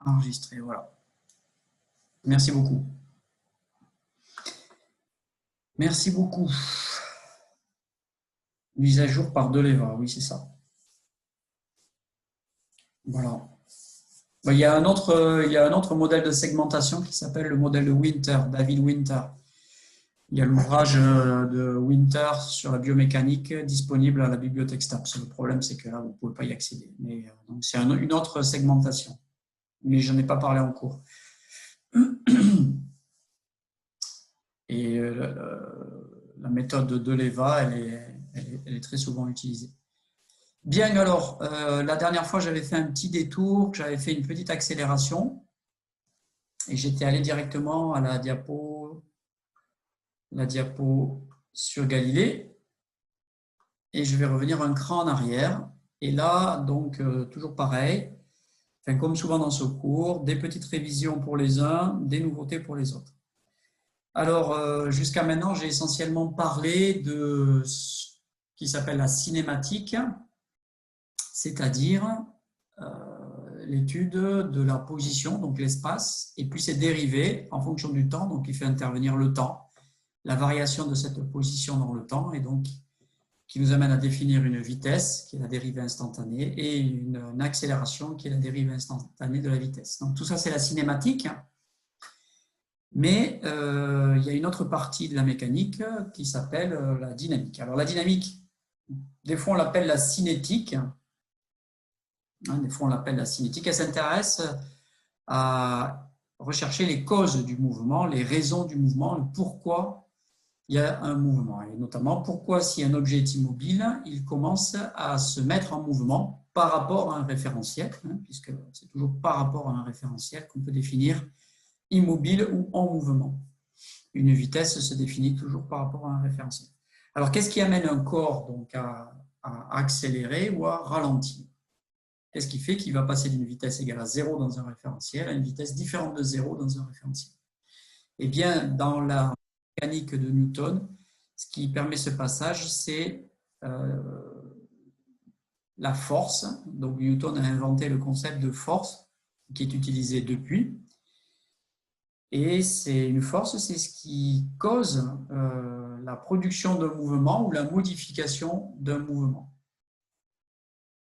Enregistré, voilà. Merci beaucoup. Merci beaucoup. Mise à jour par Deleva, oui, c'est ça. Voilà. Il y a un autre modèle de segmentation qui s'appelle le modèle de Winter, David Winter. Il y a l'ouvrage de Winter sur la biomécanique disponible à la bibliothèque STAPS. Le problème, c'est que là, vous ne pouvez pas y accéder. Mais, donc, c'est une autre segmentation. Mais je n'en ai pas parlé en cours. Et la méthode de Deleva, elle est très souvent utilisée. Bien, alors, la dernière fois, j'avais fait un petit détour, j'avais fait une petite accélération et j'étais allé directement à la diapo sur Galilée et je vais revenir un cran en arrière. Et là, donc, toujours pareil, enfin, comme souvent dans ce cours, des petites révisions pour les uns, des nouveautés pour les autres. Alors, jusqu'à maintenant, j'ai essentiellement parlé de ce qui s'appelle la cinématique, c'est-à-dire l'étude de la position, donc l'espace, et puis ses dérivés en fonction du temps, donc il fait intervenir le temps, la variation de cette position dans le temps, et donc qui nous amène à définir une vitesse, qui est la dérivée instantanée, et une accélération, qui est la dérivée instantanée de la vitesse. Donc tout ça, c'est la cinématique. Mais il y a une autre partie de la mécanique qui s'appelle la dynamique. Alors la dynamique, des fois on l'appelle la cinétique. Des fois on l'appelle la cinétique. Elle s'intéresse à rechercher les causes du mouvement, les raisons du mouvement, le pourquoi il y a un mouvement. Et notamment pourquoi si un objet est immobile, il commence à se mettre en mouvement par rapport à un référentiel, puisque c'est toujours par rapport à un référentiel qu'on peut définir immobile ou en mouvement. Une vitesse se définit toujours par rapport à un référentiel. Alors, qu'est-ce qui amène un corps donc, à accélérer ou à ralentir? Qu'est-ce qui fait qu'il va passer d'une vitesse égale à 0 dans un référentiel à une vitesse différente de 0 dans un référentiel? Eh bien, dans la mécanique de Newton, ce qui permet ce passage, c'est la force. Donc, Newton a inventé le concept de force qui est utilisé depuis. Et c'est une force, c'est ce qui cause la production d'un mouvement ou la modification d'un mouvement.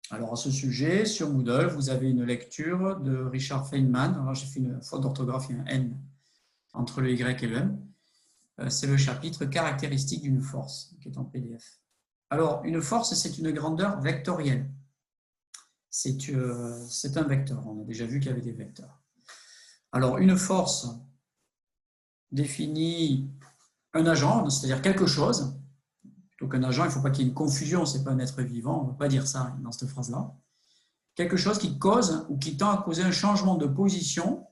Alors à ce sujet, sur Moodle, vous avez une lecture de Richard Feynman. Alors j'ai fait une faute d'orthographe, il y a un N entre le Y et le M. C'est le chapitre caractéristique d'une force qui est en PDF. Alors une force, c'est une grandeur vectorielle. C'est un vecteur. On a déjà vu qu'il y avait des vecteurs. Alors une force définit un agent, c'est-à-dire quelque chose. Plutôt qu'un agent, il ne faut pas qu'il y ait une confusion, ce n'est pas un être vivant, on ne peut pas dire ça dans cette phrase-là. Quelque chose qui cause ou qui tend à causer un changement de position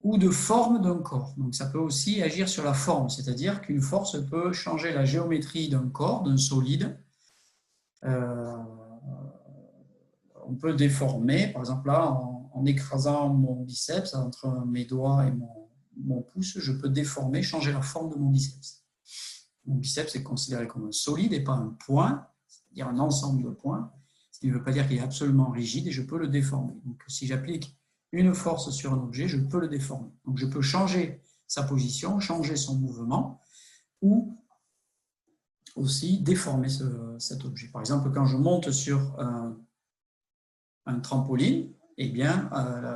ou de forme d'un corps. Donc ça peut aussi agir sur la forme, c'est-à-dire qu'une force peut changer la géométrie d'un corps, d'un solide. On peut déformer, par exemple là, en écrasant mon biceps entre mes doigts et mon pouce, je peux déformer, changer la forme de mon biceps. Mon biceps est considéré comme un solide et pas un point, c'est-à-dire un ensemble de points, ce qui ne veut pas dire qu'il est absolument rigide et je peux le déformer. Donc si j'applique une force sur un objet, je peux le déformer. Donc je peux changer sa position, changer son mouvement ou aussi déformer cet objet. Par exemple, quand je monte sur un trampoline, eh bien,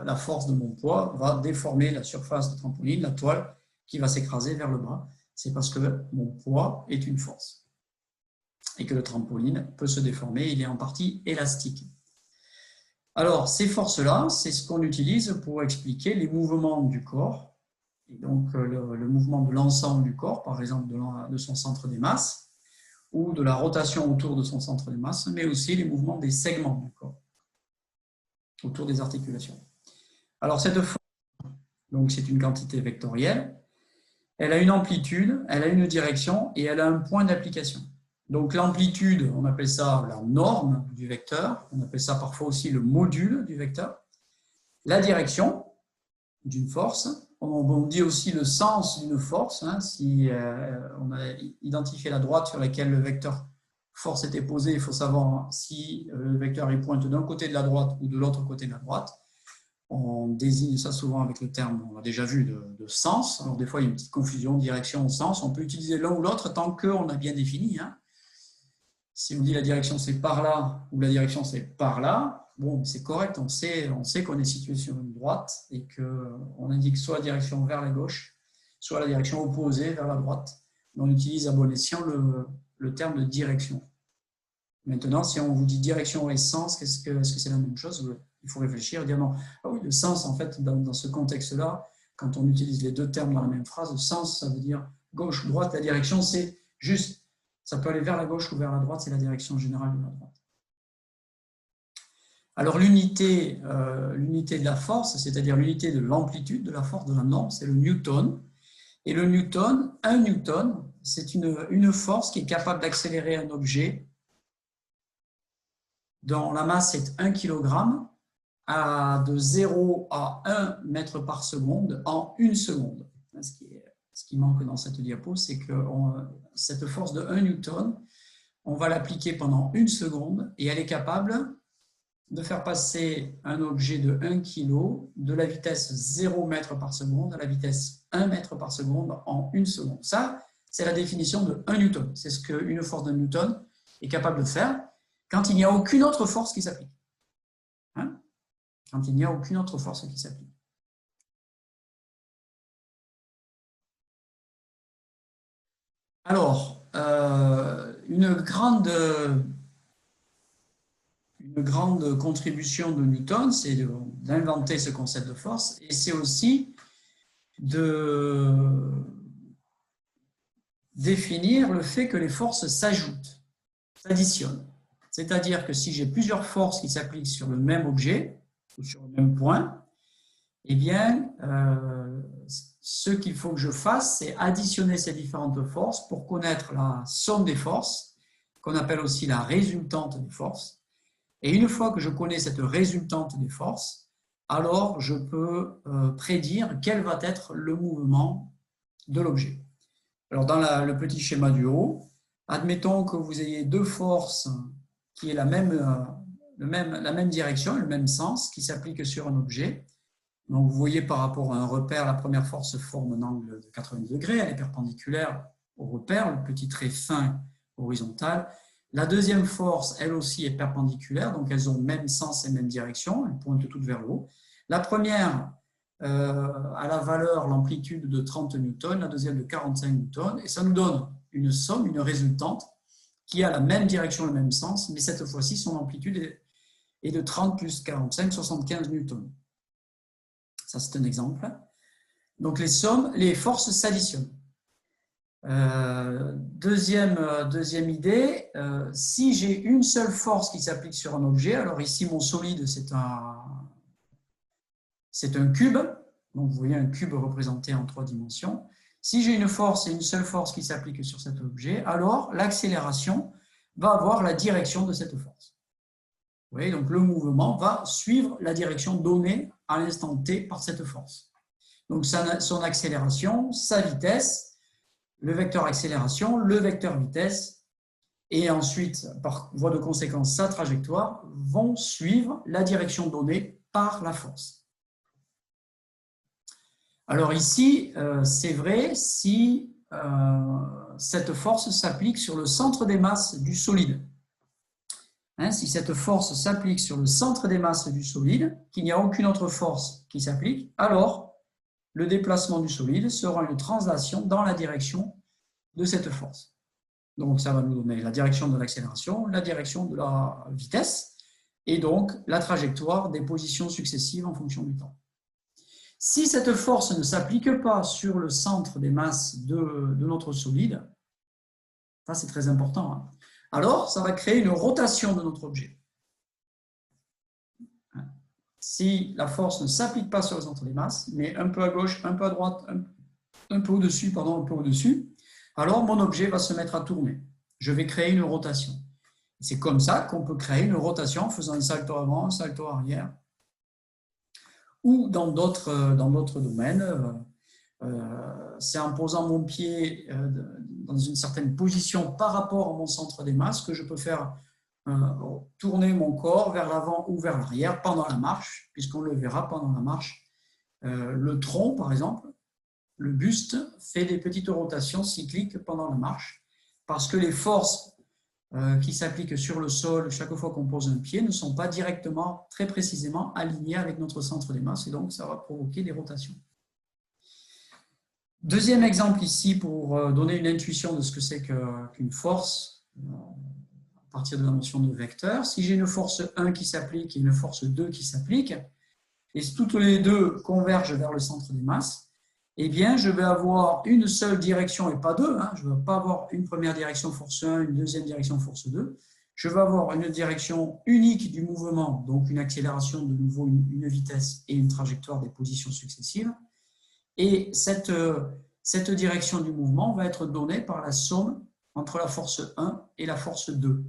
la force de mon poids va déformer la surface du trampoline, la toile qui va s'écraser vers le bas. C'est parce que mon poids est une force et que le trampoline peut se déformer, il est en partie élastique. Alors, ces forces-là, c'est ce qu'on utilise pour expliquer les mouvements du corps, et donc le mouvement de l'ensemble du corps, par exemple de son centre des masses, ou de la rotation autour de son centre des masses, mais aussi les mouvements des segments du corps, autour des articulations. Alors, cette force, donc c'est une quantité vectorielle, elle a une amplitude, elle a une direction et elle a un point d'application. Donc l'amplitude, on appelle ça la norme du vecteur, on appelle ça parfois aussi le module du vecteur. La direction d'une force, on dit aussi le sens d'une force, si on a identifié la droite sur laquelle le vecteur force était posé, il faut savoir si le vecteur il pointe d'un côté de la droite ou de l'autre côté de la droite. désigne ça souvent avec le terme, on l'a déjà vu, de sens. Alors des fois, il y a une petite confusion, direction, sens. On peut utiliser l'un ou l'autre tant qu'on a bien défini. Hein. Si on dit la direction c'est par là ou la direction c'est par là, bon, c'est correct, on sait qu'on est situé sur une droite et qu'on indique soit la direction vers la gauche, soit la direction opposée vers la droite. On utilise à bon escient le terme de direction. Maintenant, si on vous dit direction et sens, est-ce que c'est la même chose? Il faut réfléchir et dire non. Ah oui, le sens, en fait, dans ce contexte-là, quand on utilise les deux termes dans la même phrase, le sens, ça veut dire gauche ou droite. La direction, c'est juste. Ça peut aller vers la gauche ou vers la droite, c'est la direction générale de la droite. Alors, l'unité de la force, c'est-à-dire l'unité de l'amplitude de la force de la norme, c'est le newton. Et le newton, un newton, c'est une force qui est capable d'accélérer un objet dont la masse est 1 kg de 0 à 1 mètre par seconde en 1 seconde. Ce qui manque dans cette diapo, c'est que cette force de 1 newton, on va l'appliquer pendant 1 seconde et elle est capable de faire passer un objet de 1 kg de la vitesse 0 mètre par seconde à la vitesse 1 mètre par seconde en 1 seconde. Ça, c'est la définition de 1 newton. C'est ce qu'une force de newton est capable de faire quand il n'y a aucune autre force qui s'applique. Hein? Quand il n'y a aucune autre force qui s'applique. Alors, une grande contribution de Newton, c'est d'inventer ce concept de force, et c'est aussi de définir le fait que les forces s'ajoutent, s'additionnent. C'est-à-dire que si j'ai plusieurs forces qui s'appliquent sur le même objet, ou sur le même point, eh bien, ce qu'il faut que je fasse, c'est additionner ces différentes forces pour connaître la somme des forces, qu'on appelle aussi la résultante des forces. Et une fois que je connais cette résultante des forces, alors je peux prédire quel va être le mouvement de l'objet. Alors, dans le petit schéma du haut, admettons que vous ayez deux forces qui aient la même direction, le même sens, qui s'appliquent sur un objet. Donc, vous voyez par rapport à un repère, la première force forme un angle de 90 degrés, elle est perpendiculaire au repère, le petit trait fin horizontal. La deuxième force, elle aussi, est perpendiculaire, donc elles ont même sens et même direction, elles pointent toutes vers le haut. La première a la valeur, l'amplitude de 30 newtons, la deuxième de 45 newtons, et ça nous donne une somme, une résultante, qui a la même direction, le même sens, mais cette fois-ci, son amplitude est de 30 plus 45, 75 newtons. Ça, c'est un exemple. Donc, les forces s'additionnent. Deuxième idée, si j'ai une seule force qui s'applique sur un objet, alors ici, mon solide, c'est un cube. Donc, vous voyez un cube représenté en 3 dimensions. Si j'ai une force et une seule force qui s'applique sur cet objet, alors l'accélération va avoir la direction de cette force. Vous voyez, donc le mouvement va suivre la direction donnée à l'instant T par cette force. Donc, son accélération, sa vitesse, le vecteur accélération, le vecteur vitesse, et ensuite, par voie de conséquence, sa trajectoire, vont suivre la direction donnée par la force. Alors ici, c'est vrai si cette force s'applique sur le centre des masses du solide. Hein, si cette force s'applique sur le centre des masses du solide, qu'il n'y a aucune autre force qui s'applique, alors le déplacement du solide sera une translation dans la direction de cette force. Donc ça va nous donner la direction de l'accélération, la direction de la vitesse, et donc la trajectoire des positions successives en fonction du temps. Si cette force ne s'applique pas sur le centre des masses de notre solide, ça c'est très important, hein, alors ça va créer une rotation de notre objet. Si la force ne s'applique pas sur le centre des masses, mais un peu à gauche, un peu à droite, un peu au-dessus, alors mon objet va se mettre à tourner. Je vais créer une rotation. C'est comme ça qu'on peut créer une rotation en faisant un salto avant, un salto arrière. Ou dans d'autres domaines, c'est en posant mon pied dans une certaine position par rapport à mon centre des masses que je peux faire tourner mon corps vers l'avant ou vers l'arrière pendant la marche, puisqu'on le verra pendant la marche, le tronc, par exemple, le buste, fait des petites rotations cycliques pendant la marche, parce que les forces qui s'appliquent sur le sol chaque fois qu'on pose un pied ne sont pas directement, très précisément alignées avec notre centre des masses, et donc ça va provoquer des rotations. Deuxième exemple ici pour donner une intuition de ce que c'est qu'une force à partir de la notion de vecteur. Si j'ai une force 1 qui s'applique et une force 2 qui s'applique, et toutes les deux convergent vers le centre des masses, eh bien, je vais avoir une seule direction et pas deux. Je ne vais pas avoir une première direction force 1, une deuxième direction force 2. Je vais avoir une direction unique du mouvement, donc une accélération de nouveau, une vitesse et une trajectoire des positions successives. Et cette direction du mouvement va être donnée par la somme entre la force 1 et la force 2.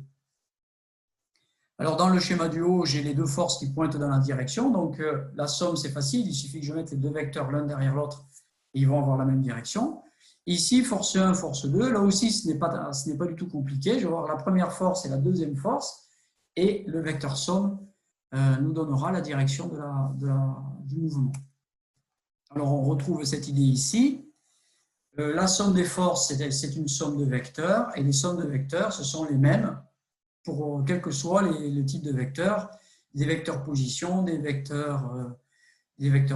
Alors, dans le schéma du haut, j'ai les deux forces qui pointent dans la direction. Donc, la somme, c'est facile. Il suffit que je mette les deux vecteurs l'un derrière l'autre et ils vont avoir la même direction. Ici, force 1, force 2. Là aussi, ce n'est pas du tout compliqué. Je vais avoir la première force et la deuxième force. Et le vecteur somme nous donnera la direction du mouvement. Alors, on retrouve cette idée ici. La somme des forces, c'est une somme de vecteurs. Et les sommes de vecteurs, ce sont les mêmes pour quel que soit le type de vecteur, des vecteurs position, des vecteurs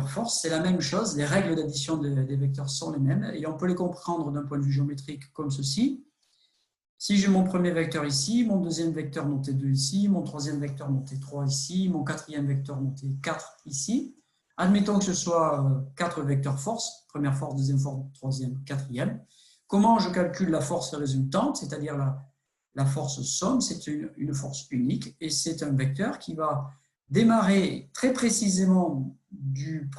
force, c'est la même chose, les règles d'addition des vecteurs sont les mêmes, et on peut les comprendre d'un point de vue géométrique comme ceci. Si j'ai mon premier vecteur ici, mon deuxième vecteur noté 2 ici, mon troisième vecteur noté 3 ici, mon quatrième vecteur noté 4 ici, admettons que ce soit 4 vecteurs force, première force, deuxième force, troisième, quatrième. Comment je calcule la force résultante, c'est-à-dire la force somme, c'est une force unique et c'est un vecteur qui va démarrer très précisément du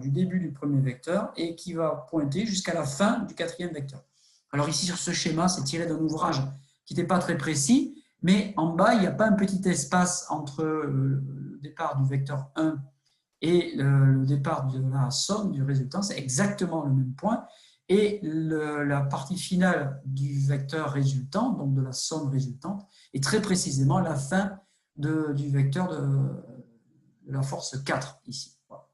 début du premier vecteur et qui va pointer jusqu'à la fin du quatrième vecteur. Alors ici sur ce schéma, c'est tiré d'un ouvrage qui n'était pas très précis, mais en bas, il n'y a pas un petit espace entre le départ du vecteur 1 et le départ de la somme du résultat, c'est exactement le même point. Et la partie finale du vecteur résultant, donc de la somme résultante, est très précisément la fin du vecteur de la force 4 ici. Voilà.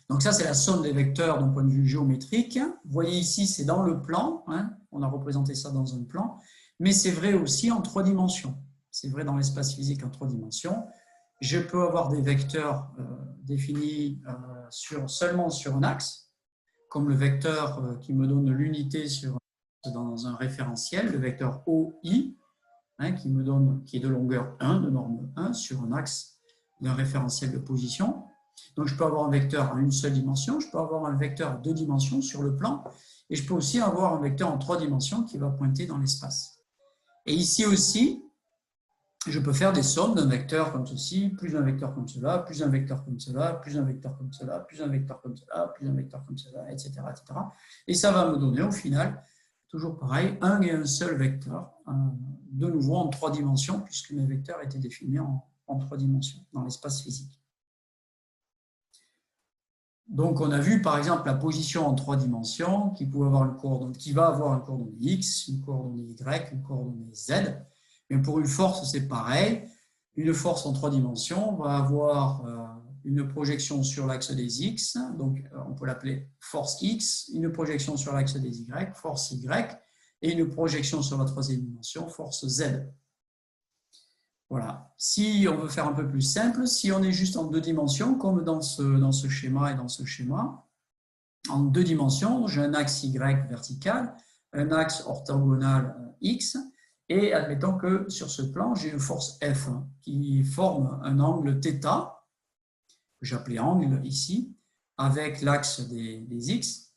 Donc ça, c'est la somme des vecteurs d'un point de vue géométrique. Vous voyez ici, c'est dans le plan. On a représenté ça dans un plan. Mais c'est vrai aussi en 3 dimensions. C'est vrai dans l'espace physique en 3 dimensions. Je peux avoir des vecteurs définis seulement sur un axe, comme le vecteur qui me donne l'unité dans un référentiel, le vecteur OI, qui est de longueur 1, de norme 1, sur un axe d'un référentiel de position. Donc, je peux avoir un vecteur en une seule dimension, je peux avoir un vecteur en 2 dimensions sur le plan, et je peux aussi avoir un vecteur en 3 dimensions qui va pointer dans l'espace. Et ici aussi, je peux faire des sommes d'un vecteur comme ceci, plus un vecteur comme cela, plus un vecteur comme cela, plus un vecteur comme cela, plus un vecteur comme cela, plus un vecteur comme cela, etc., etc. Et ça va me donner au final, toujours pareil, un et un seul vecteur, de nouveau en 3 dimensions, puisque mes vecteurs étaient définis en 3 dimensions dans l'espace physique. Donc, on a vu par exemple la position en 3 dimensions qui va avoir une coordonnée x, une coordonnée y, une coordonnée z. Mais pour une force, c'est pareil. Une force en 3 dimensions va avoir une projection sur l'axe des x, donc on peut l'appeler force x, une projection sur l'axe des y, force y, et une projection sur la 3e dimension, force z. Voilà. Si on veut faire un peu plus simple, si on est juste en 2 dimensions, comme dans ce schéma et dans ce schéma, en 2 dimensions, j'ai un axe y vertical, un axe orthogonal x, et admettons que sur ce plan, j'ai une force F qui forme un angle θ, que j'appelais angle ici, avec l'axe des x,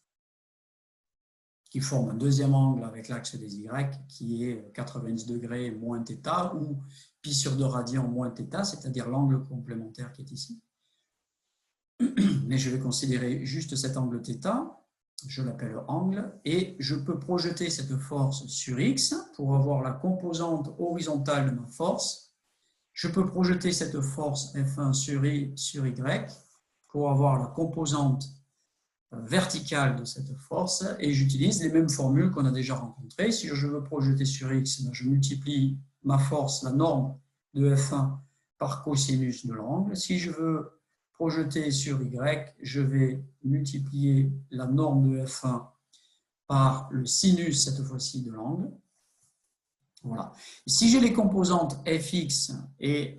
qui forme un deuxième angle avec l'axe des y, qui est 90 degrés moins θ, ou pi sur 2 radians moins θ, c'est-à-dire l'angle complémentaire qui est ici. Mais je vais considérer juste cet angle θ, je l'appelle angle, et je peux projeter cette force sur x pour avoir la composante horizontale de ma force. Je peux projeter cette force F1 sur y pour avoir la composante verticale de cette force, et j'utilise les mêmes formules qu'on a déjà rencontrées. Si je veux projeter sur x, je multiplie ma force, la norme de F1 par cosinus de l'angle. Si je veux projeter sur Y, je vais multiplier la norme de F1 par le sinus, cette fois-ci, de l'angle. Voilà. Si j'ai les composantes fx et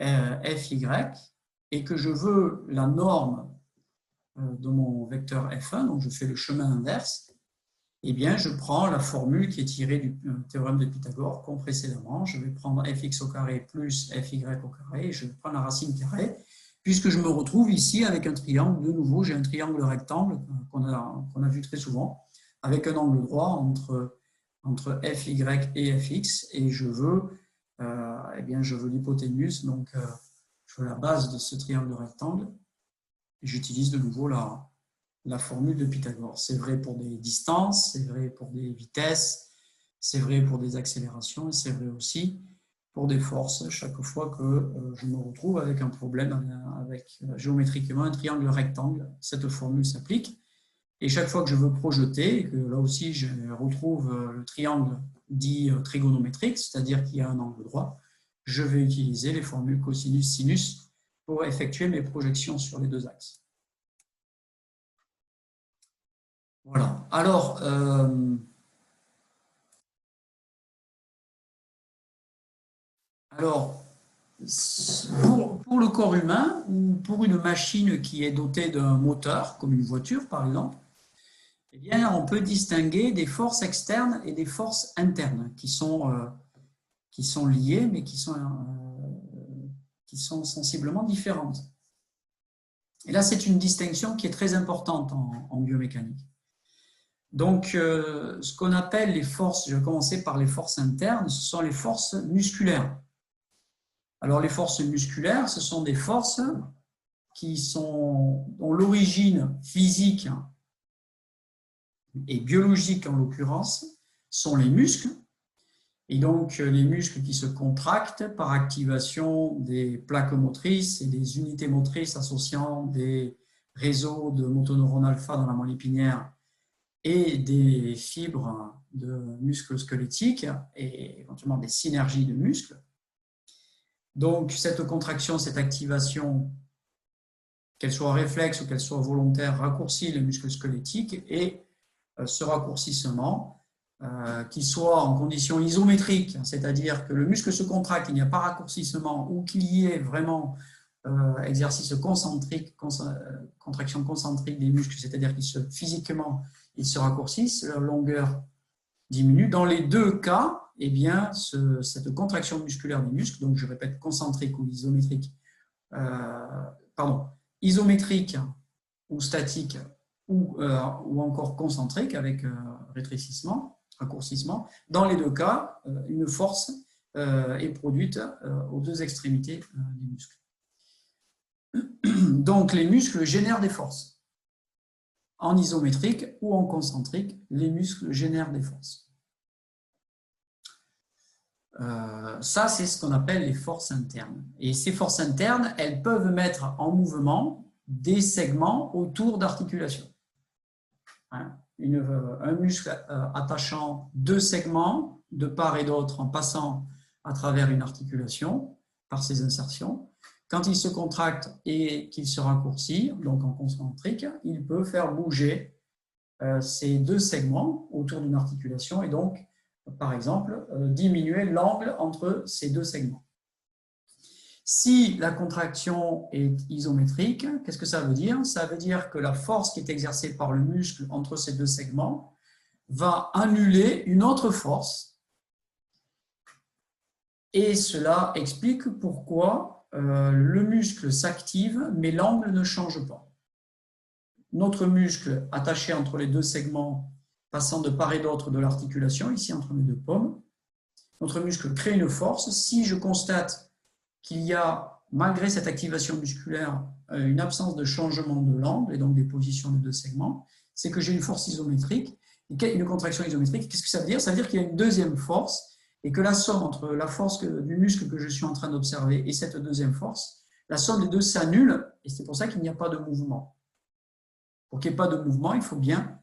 fy, et que je veux la norme de mon vecteur F1, donc je fais le chemin inverse, eh bien, je prends la formule qui est tirée du théorème de Pythagore comme précédemment. Je vais prendre fx au carré plus fy au carré, et je vais prendre la racine carrée, puisque je me retrouve ici avec un triangle. De nouveau, j'ai un triangle rectangle qu'on a vu très souvent, avec un angle droit entre fy et fx, et je veux, l'hypoténuse, donc je veux la base de ce triangle rectangle, et j'utilise de nouveau la formule de Pythagore. C'est vrai pour des distances, c'est vrai pour des vitesses, c'est vrai pour des accélérations, et c'est vrai aussi pour des forces, chaque fois que je me retrouve avec un problème avec géométriquement un triangle rectangle, cette formule s'applique. Et chaque fois que je veux projeter, et que là aussi je retrouve le triangle dit trigonométrique, c'est-à-dire qu'il y a un angle droit, je vais utiliser les formules cosinus, sinus pour effectuer mes projections sur les deux axes. Voilà. Alors, pour le corps humain ou pour une machine qui est dotée d'un moteur, comme une voiture par exemple, eh bien, on peut distinguer des forces externes et des forces internes qui sont liées, mais qui sont sensiblement différentes. Et là, c'est une distinction qui est très importante en biomécanique. Donc, ce qu'on appelle les forces, je vais commencer par les forces internes, ce sont les forces musculaires. Alors, les forces musculaires, ce sont des forces dont l'origine physique et biologiques en l'occurrence, sont les muscles. Et donc, les muscles qui se contractent par activation des plaques motrices et des unités motrices associant des réseaux de motoneurones alpha dans la moelle épinière et des fibres de muscles squelettiques et éventuellement des synergies de muscles. Donc, cette contraction, cette activation, qu'elle soit réflexe ou qu'elle soit volontaire, raccourcit le muscle squelettique, et ce raccourcissement, qu'il soit en condition isométrique, c'est-à-dire que le muscle se contracte, il n'y a pas raccourcissement, ou qu'il y ait vraiment exercice concentrique, contraction concentrique des muscles, c'est-à-dire qu'ils physiquement ils se raccourcissent, leur longueur diminue. Dans les deux cas, eh bien, cette contraction musculaire des muscles, donc je répète concentrique ou isométrique, isométrique ou statique, ou encore concentrique avec rétrécissement, raccourcissement. Dans les deux cas, une force est produite aux deux extrémités des muscles. Donc, les muscles génèrent des forces. En isométrique ou en concentrique, les muscles génèrent des forces. Ça, c'est ce qu'on appelle les forces internes. Et ces forces internes, elles peuvent mettre en mouvement des segments autour d'articulations. Un muscle attachant deux segments de part et d'autre en passant à travers une articulation par ses insertions. Quand il se contracte et qu'il se raccourcit, donc en concentrique, il peut faire bouger ces deux segments autour d'une articulation et donc, par exemple, diminuer l'angle entre ces deux segments. Si la contraction est isométrique, qu'est-ce que ça veut dire? Ça veut dire que la force qui est exercée par le muscle entre ces deux segments va annuler une autre force. Et cela explique pourquoi le muscle s'active, mais l'angle ne change pas. Notre muscle attaché entre les deux segments, passant de part et d'autre de l'articulation, ici entre mes deux paumes, notre muscle crée une force. Si je constate qu'il y a, malgré cette activation musculaire, une absence de changement de l'angle et donc des positions des deux segments, c'est que j'ai une force isométrique, une contraction isométrique. Qu'est-ce que ça veut dire? Ça veut dire qu'il y a une deuxième force et que la somme entre la force du muscle que je suis en train d'observer et cette deuxième force, la somme des deux s'annule et c'est pour ça qu'il n'y a pas de mouvement. Pour qu'il n'y ait pas de mouvement, il faut bien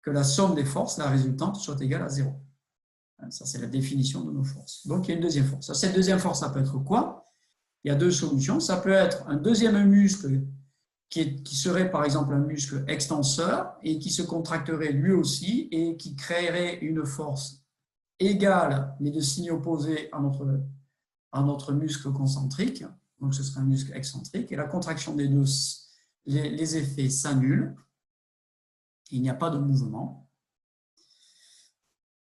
que la somme des forces, la résultante, soit égale à 0. Ça, c'est la définition de nos forces. Donc, il y a une deuxième force. Cette deuxième force, ça peut être quoi? Il y a deux solutions. Ça peut être un deuxième muscle qui serait par exemple un muscle extenseur et qui se contracterait lui aussi et qui créerait une force égale mais de signe opposé à notre muscle concentrique. Donc ce serait un muscle excentrique. Et la contraction des deux, les effets s'annulent. Il n'y a pas de mouvement.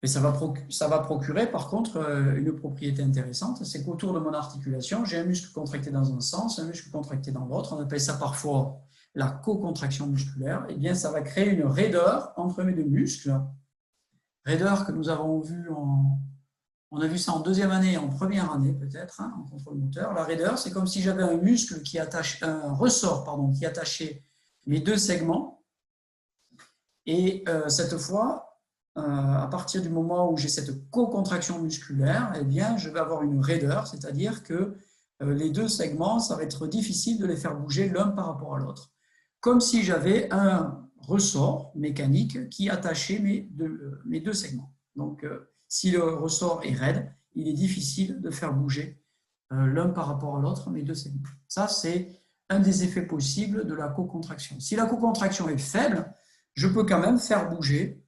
Mais ça va procurer par contre une propriété intéressante, c'est qu'autour de mon articulation, j'ai un muscle contracté dans un sens, un muscle contracté dans l'autre. On appelle ça parfois la co-contraction musculaire. Et bien, ça va créer une raideur entre mes deux muscles. Raideur que nous avons vu on a vu ça en deuxième année et en première année peut-être, en contrôle moteur. La raideur, c'est comme si j'avais un muscle un ressort qui attachait mes deux segments. Et cette fois, à partir du moment où j'ai cette co-contraction musculaire, eh bien, je vais avoir une raideur, c'est-à-dire que les deux segments, ça va être difficile de les faire bouger l'un par rapport à l'autre. Comme si j'avais un ressort mécanique qui attachait mes deux segments. Donc, si le ressort est raide, il est difficile de faire bouger l'un par rapport à l'autre mes deux segments. Ça, c'est un des effets possibles de la co-contraction. Si la co-contraction est faible, je peux quand même faire bouger.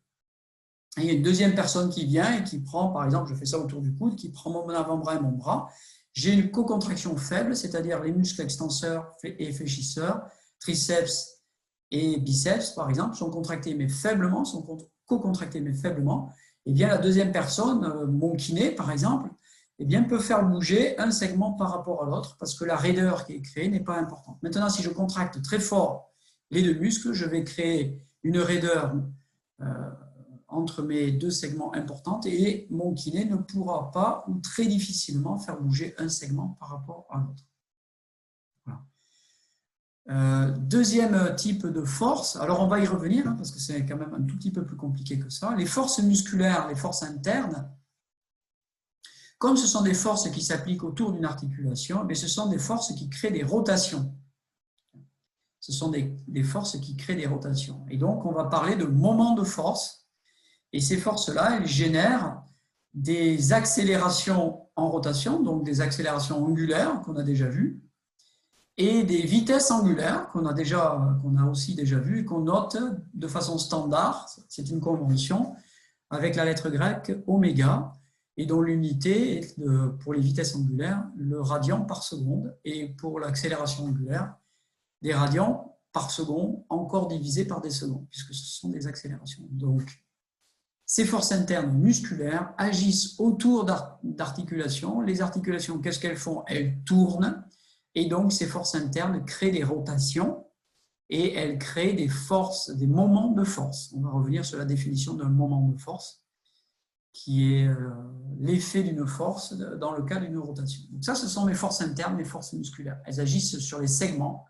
Et il y a une deuxième personne qui vient et qui prend, par exemple, je fais ça autour du coude, qui prend mon avant-bras et mon bras. J'ai une co-contraction faible, c'est-à-dire les muscles extenseurs et fléchisseurs, triceps et biceps, par exemple, sont contractés mais faiblement, sont co-contractés mais faiblement. Et bien la deuxième personne, mon kiné, par exemple, eh bien, peut faire bouger un segment par rapport à l'autre parce que la raideur qui est créée n'est pas importante. Maintenant, si je contracte très fort les deux muscles, je vais créer une raideur entre mes deux segments importantes et mon kiné ne pourra pas ou très difficilement faire bouger un segment par rapport à l'autre. Voilà. Deuxième type de force, alors on va y revenir parce que c'est quand même un tout petit peu plus compliqué que ça. Les forces musculaires, les forces internes, comme ce sont des forces qui s'appliquent autour d'une articulation, mais ce sont des forces qui créent des rotations. Ce sont des forces qui créent des rotations. Et donc, on va parler de moments de force. Et ces forces-là, elles génèrent des accélérations en rotation, donc des accélérations angulaires qu'on a déjà vues, et des vitesses angulaires qu'on a aussi déjà vues et qu'on note de façon standard. C'est une convention avec la lettre grecque oméga, et dont l'unité est, pour les vitesses angulaires, le radian par seconde, et pour l'accélération angulaire, des radians par seconde, encore divisé par des secondes, puisque ce sont des accélérations. Donc, ces forces internes musculaires agissent autour d'articulations. Les articulations, qu'est-ce qu'elles font? Elles tournent, et donc ces forces internes créent des rotations, et elles créent des forces, des moments de force. On va revenir sur la définition d'un moment de force, qui est l'effet d'une force dans le cas d'une rotation. Donc ça, ce sont mes forces internes, mes forces musculaires. Elles agissent sur les segments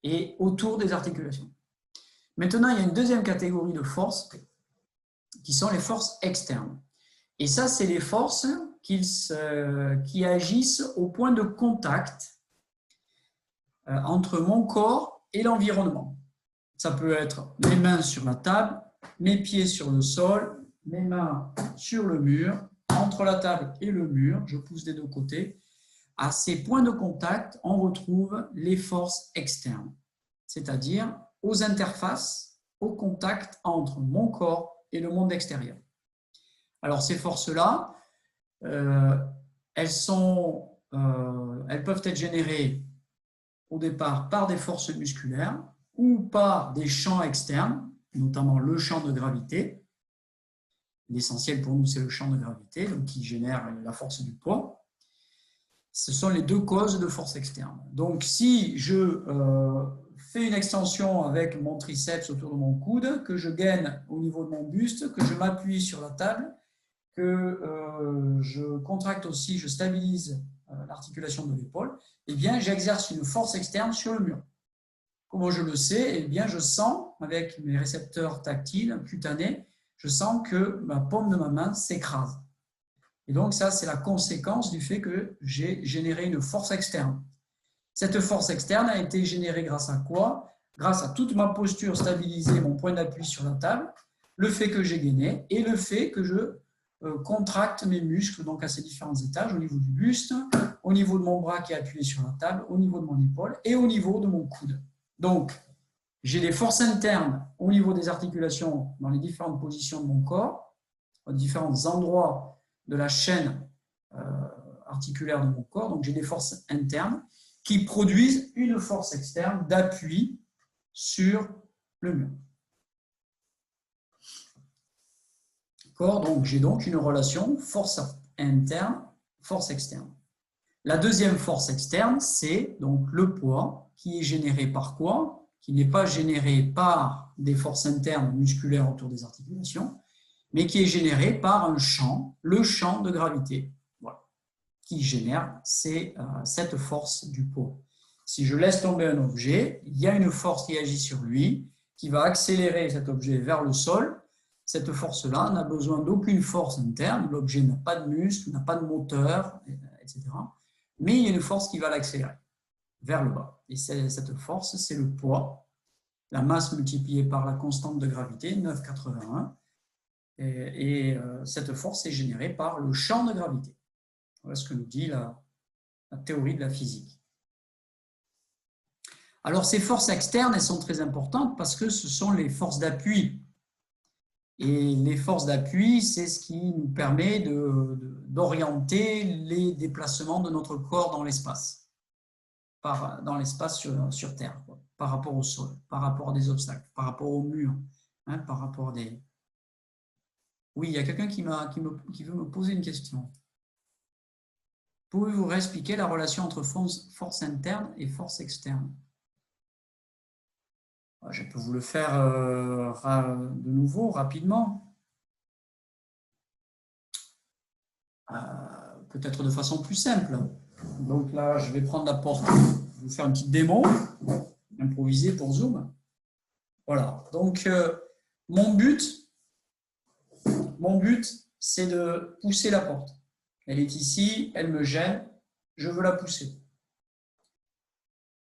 et autour des articulations. Maintenant, il y a une deuxième catégorie de forces qui sont les forces externes. Et ça, c'est les forces qui agissent au point de contact entre mon corps et l'environnement. Ça peut être mes mains sur la table, mes pieds sur le sol, mes mains sur le mur, entre la table et le mur, je pousse des deux côtés. À ces points de contact, on retrouve les forces externes, c'est-à-dire aux interfaces, au contact entre mon corps et le monde extérieur. Alors ces forces-là, elles peuvent être générées au départ par des forces musculaires ou par des champs externes, notamment le champ de gravité. L'essentiel pour nous, c'est le champ de gravité, donc qui génère la force du poids. Ce sont les deux causes de force externe. Donc si je fais une extension avec mon triceps autour de mon coude, que je gaine au niveau de mon buste, que je m'appuie sur la table, que je contracte aussi, je stabilise l'articulation de l'épaule, eh bien, j'exerce une force externe sur le mur. Comment je le sais? Eh bien, je sens, avec mes récepteurs tactiles, cutanés, je sens que ma paume de ma main s'écrase. Et donc, ça, c'est la conséquence du fait que j'ai généré une force externe. Cette force externe a été générée grâce à quoi? Grâce à toute ma posture stabilisée, mon point d'appui sur la table, le fait que j'ai gainé et le fait que je contracte mes muscles donc à ces différents étages, au niveau du buste, au niveau de mon bras qui est appuyé sur la table, au niveau de mon épaule et au niveau de mon coude. Donc, j'ai des forces internes au niveau des articulations dans les différentes positions de mon corps, aux différents endroits de la chaîne articulaire de mon corps. Donc, j'ai des forces internes qui produisent une force externe d'appui sur le mur. Donc, j'ai donc une relation force interne, force externe. La deuxième force externe, c'est donc le poids qui est généré par quoi? Qui n'est pas généré par des forces internes musculaires autour des articulations, mais qui est généré par un champ, le champ de gravité, voilà, qui génère cette force du poids. Si je laisse tomber un objet, il y a une force qui agit sur lui, qui va accélérer cet objet vers le sol. Cette force-là n'a besoin d'aucune force interne, l'objet n'a pas de muscle, n'a pas de moteur, etc. Mais il y a une force qui va l'accélérer vers le bas. Et cette force, c'est le poids, la masse multipliée par la constante de gravité, 9,81. Et cette force est générée par le champ de gravité. Voilà ce que nous dit la théorie de la physique. Alors, ces forces externes, elles sont très importantes parce que ce sont les forces d'appui. Et les forces d'appui, c'est ce qui nous permet d'orienter les déplacements de notre corps dans l'espace, sur Terre, quoi, par rapport au sol, par rapport à des obstacles, par rapport au mur, hein, par rapport à des... Oui, il y a quelqu'un qui veut me poser une question. Pouvez-vous réexpliquer la relation entre force interne et force externe? Je peux vous le faire de nouveau, rapidement. Peut-être de façon plus simple. Donc là, je vais prendre la porte, vous faire une petite démo, improvisée pour Zoom. Voilà. Donc, mon but, c'est de pousser la porte. Elle est ici, elle me gêne, je veux la pousser.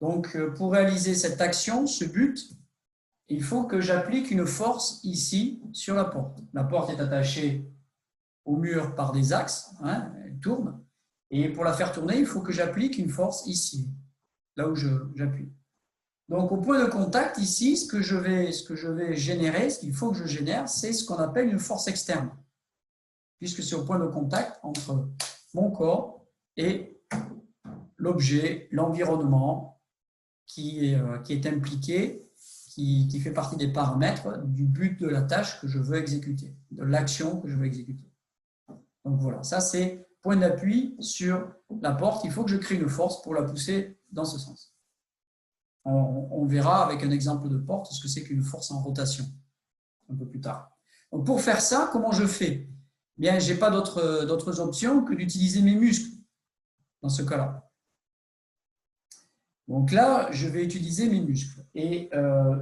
Donc, pour réaliser cette action, ce but, il faut que j'applique une force ici sur la porte. La porte est attachée au mur par des axes, hein, elle tourne. Et pour la faire tourner, il faut que j'applique une force ici, là où j'appuie. Donc, au point de contact, ici, ce que je vais générer, ce qu'il faut que je génère, c'est ce qu'on appelle une force externe, puisque c'est au point de contact entre mon corps et l'objet, l'environnement qui est impliqué, qui fait partie des paramètres du but de la tâche que je veux exécuter, de l'action que je veux exécuter. Donc voilà, ça c'est point d'appui sur la porte. Il faut que je crée une force pour la pousser dans ce sens. On verra avec un exemple de porte ce que c'est qu'une force en rotation un peu plus tard. Donc pour faire ça, comment je fais? Bien, je n'ai pas d'autres options que d'utiliser mes muscles dans ce cas-là. Donc là, je vais utiliser mes muscles et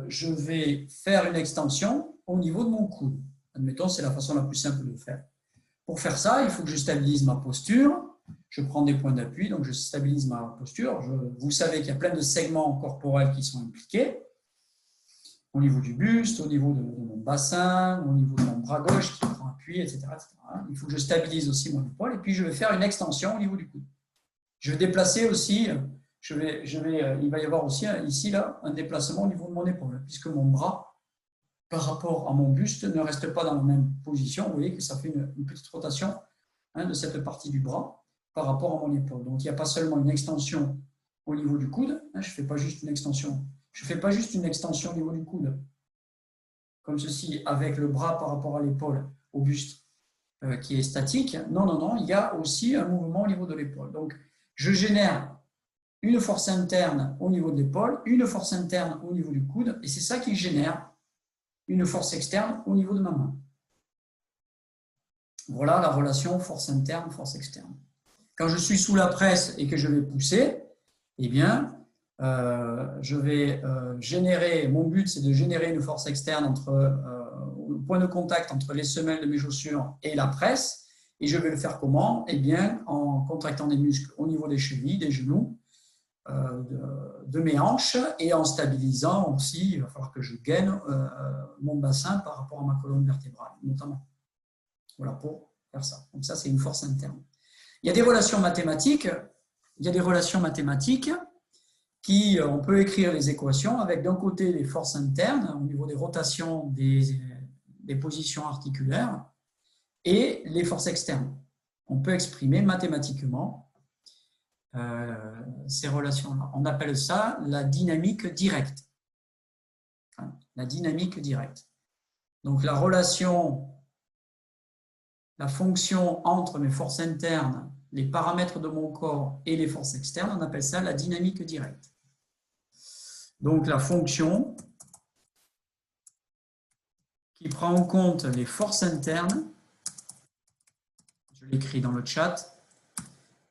je vais faire une extension au niveau de mon coude. Admettons, c'est la façon la plus simple de le faire. Pour faire ça, il faut que je stabilise ma posture. Je prends des points d'appui, donc je stabilise ma posture. Vous savez qu'il y a plein de segments corporels qui sont impliqués. Au niveau du buste, au niveau de mon bassin, au niveau de mon bras gauche qui prend appui, etc., etc. Il faut que je stabilise aussi mon épaule et puis je vais faire une extension au niveau du coude. Je vais déplacer aussi... il va y avoir aussi ici là, un déplacement au niveau de mon épaule, puisque mon bras, par rapport à mon buste, ne reste pas dans la même position. Vous voyez que ça fait une petite rotation de cette partie du bras par rapport à mon épaule. Donc, il n'y a pas seulement une extension au niveau du coude. Je ne fais pas juste une extension. Je ne fais pas juste une extension au niveau du coude, comme ceci, avec le bras par rapport à l'épaule, au buste, qui est statique. Non, non, non, il y a aussi un mouvement au niveau de l'épaule. Donc, je génère une force interne au niveau de l'épaule, une force interne au niveau du coude, et c'est ça qui génère une force externe au niveau de ma main. Voilà la relation force interne, force externe. Quand je suis sous la presse et que je vais pousser, eh bien, je vais générer, mon but c'est de générer une force externe au point de contact entre les semelles de mes chaussures et la presse, et je vais le faire comment? Eh bien, en contractant des muscles au niveau des chevilles, des genoux, de mes hanches et en stabilisant aussi, il va falloir que je gaine mon bassin par rapport à ma colonne vertébrale, notamment. Voilà, pour faire ça. Donc ça, c'est une force interne. Il y a des relations mathématiques. on peut écrire les équations avec d'un côté les forces internes au niveau des rotations des positions articulaires et les forces externes. On peut exprimer mathématiquement ces relations-là. On appelle ça la dynamique directe. La dynamique directe. Donc la relation, la fonction entre mes forces internes, les paramètres de mon corps et les forces externes, on appelle ça la dynamique directe. Donc la fonction qui prend en compte les forces internes, je l'écris dans le chat,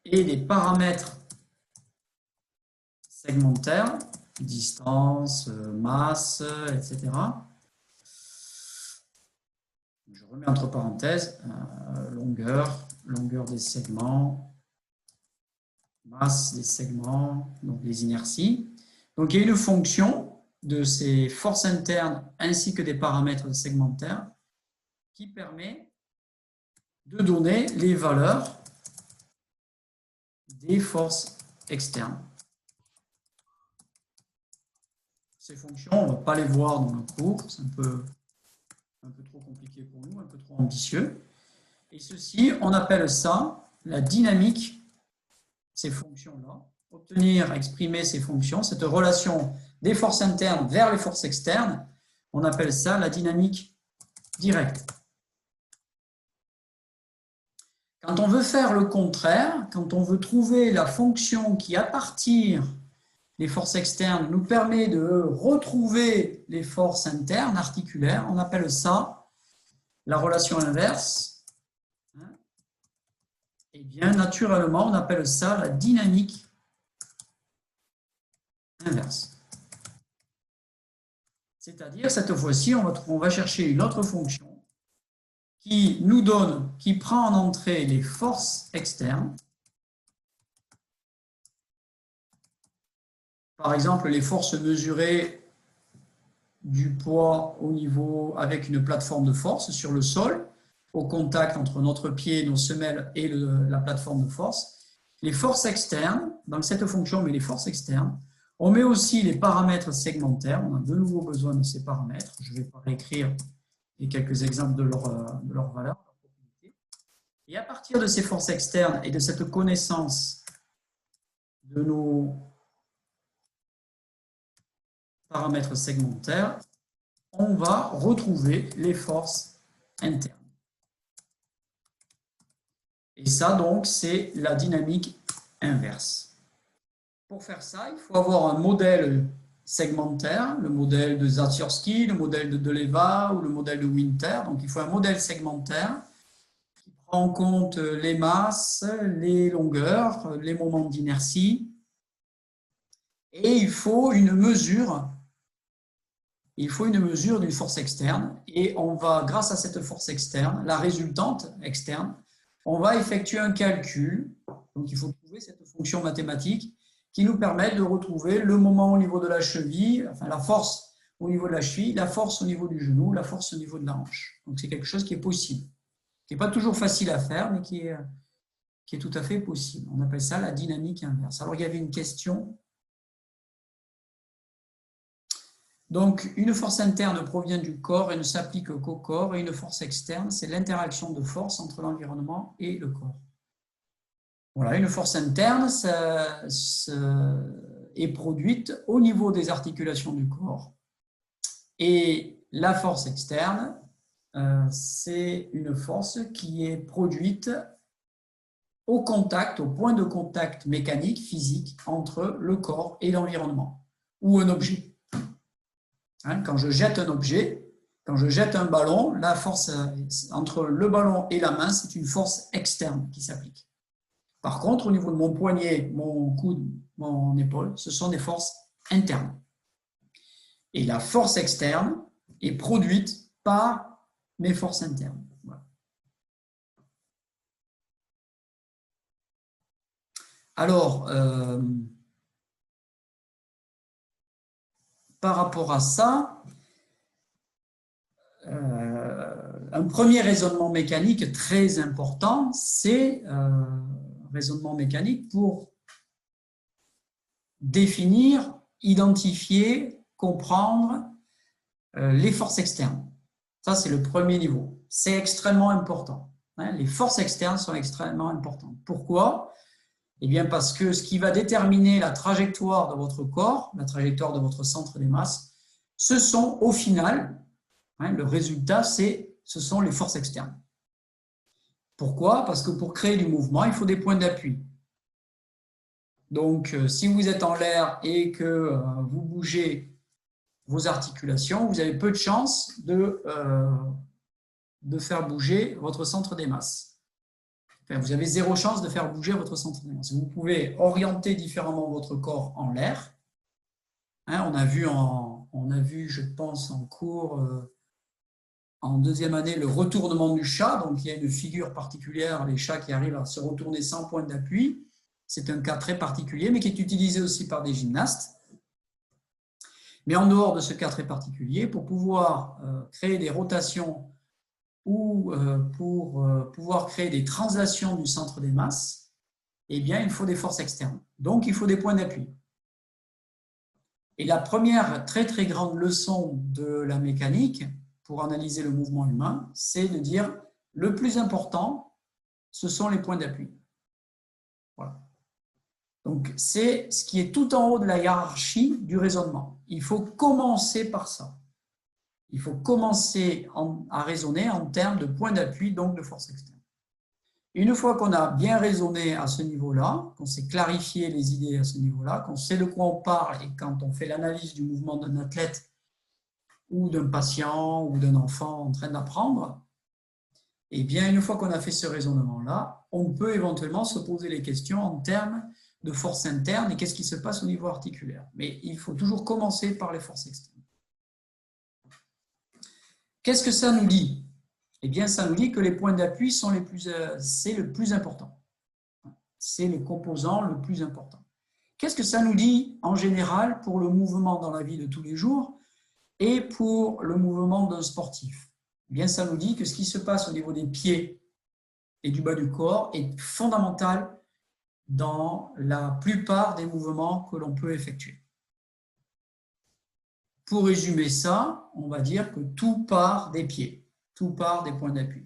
et les paramètres segmentaires, distance, masse, etc. Je remets entre parenthèses longueur des segments, masse des segments, donc les inerties. Donc il y a une fonction de ces forces internes ainsi que des paramètres segmentaires qui permet de donner les valeurs des forces externes. Ces fonctions, on ne va pas les voir dans le cours, c'est un peu trop compliqué pour nous, un peu trop ambitieux. Et ceci, on appelle ça la dynamique, ces fonctions-là. Obtenir, exprimer ces fonctions, cette relation des forces internes vers les forces externes, on appelle ça la dynamique directe. Quand on veut faire le contraire, quand on veut trouver la fonction qui, à partir des forces externes, nous permet de retrouver les forces internes articulaires, on appelle ça la relation inverse. Et bien, naturellement, on appelle ça la dynamique inverse. C'est-à-dire, cette fois-ci, on va chercher une autre fonction qui nous donne, qui prend en entrée les forces externes. Par exemple, les forces mesurées du poids au niveau avec une plateforme de force sur le sol, au contact entre notre pied, nos semelles et la plateforme de force. Les forces externes, dans cette fonction, mais les forces externes. On met aussi les paramètres segmentaires. On a de nouveau besoin de ces paramètres. Je ne vais pas réécrire quelques exemples de leur valeur. Et à partir de ces forces externes et de cette connaissance de nos paramètres segmentaires, on va retrouver les forces internes. Et ça, donc, c'est la dynamique inverse. Pour faire ça, il faut avoir un modèle segmentaire, le modèle de Zatsiorsky, le modèle de Deleva ou le modèle de Winter. Donc, il faut un modèle segmentaire qui prend en compte les masses, les longueurs, les moments d'inertie. Et il faut une mesure d'une force externe. Et on va, grâce à cette force externe, la résultante externe, on va effectuer un calcul. Donc, il faut trouver cette fonction mathématique qui nous permet de retrouver le moment au niveau de la cheville, enfin la force au niveau de la cheville, la force au niveau du genou, la force au niveau de la hanche. Donc, c'est quelque chose qui est possible, qui n'est pas toujours facile à faire, mais qui est tout à fait possible. On appelle ça la dynamique inverse. Alors, il y avait une question. Donc, une force interne provient du corps et ne s'applique qu'au corps, et une force externe, c'est l'interaction de force entre l'environnement et le corps. Voilà, une force interne est produite au niveau des articulations du corps. Et la force externe, c'est une force qui est produite au contact, au point de contact mécanique, physique, entre le corps et l'environnement, ou un objet. Quand je jette un objet, quand je jette un ballon, la force entre le ballon et la main, c'est une force externe qui s'applique. Par contre, au niveau de mon poignet, mon coude, mon épaule, ce sont des forces internes. Et la force externe est produite par mes forces internes. Voilà. Alors, par rapport à ça, un premier raisonnement mécanique très important, c'est raisonnement mécanique pour définir, identifier, comprendre les forces externes. Ça, c'est le premier niveau. C'est extrêmement important. Les forces externes sont extrêmement importantes. Pourquoi? Eh bien, parce que ce qui va déterminer la trajectoire de votre corps, la trajectoire de votre centre des masses, ce sont au final, le résultat, ce sont les forces externes. Pourquoi? Parce que pour créer du mouvement, il faut des points d'appui. Donc, si vous êtes en l'air et que vous bougez vos articulations, vous avez peu de chances de faire bouger votre centre des masses. Enfin, vous avez zéro chance de faire bouger votre centre des masses. Vous pouvez orienter différemment votre corps en l'air. On a vu, je pense, en cours, en deuxième année, le retournement du chat. Donc, il y a une figure particulière, les chats qui arrivent à se retourner sans point d'appui. C'est un cas très particulier, mais qui est utilisé aussi par des gymnastes. Mais en dehors de ce cas très particulier, pour pouvoir créer des rotations ou pour pouvoir créer des translations du centre des masses, eh bien, il faut des forces externes. Donc, il faut des points d'appui. Et la première très très grande leçon de la mécanique pour analyser le mouvement humain, c'est de dire le plus important, ce sont les points d'appui. Voilà. Donc, c'est ce qui est tout en haut de la hiérarchie du raisonnement. Il faut commencer par ça. Il faut commencer à raisonner en termes de points d'appui, donc de force externe. Une fois qu'on a bien raisonné à ce niveau-là, qu'on s'est clarifié les idées à ce niveau-là, qu'on sait de quoi on parle et quand on fait l'analyse du mouvement d'un athlète ou d'un patient ou d'un enfant en train d'apprendre, eh bien, une fois qu'on a fait ce raisonnement-là, on peut éventuellement se poser les questions en termes de force interne et qu'est-ce qui se passe au niveau articulaire. Mais il faut toujours commencer par les forces externes. Qu'est-ce que ça nous dit? Eh bien, ça nous dit que les points d'appui sont c'est le plus important. C'est le composant le plus important. Qu'est-ce que ça nous dit en général pour le mouvement dans la vie de tous les jours et pour le mouvement d'un sportif? Eh bien, ça nous dit que ce qui se passe au niveau des pieds et du bas du corps est fondamental dans la plupart des mouvements que l'on peut effectuer. Pour résumer ça, on va dire que tout part des pieds, tout part des points d'appui,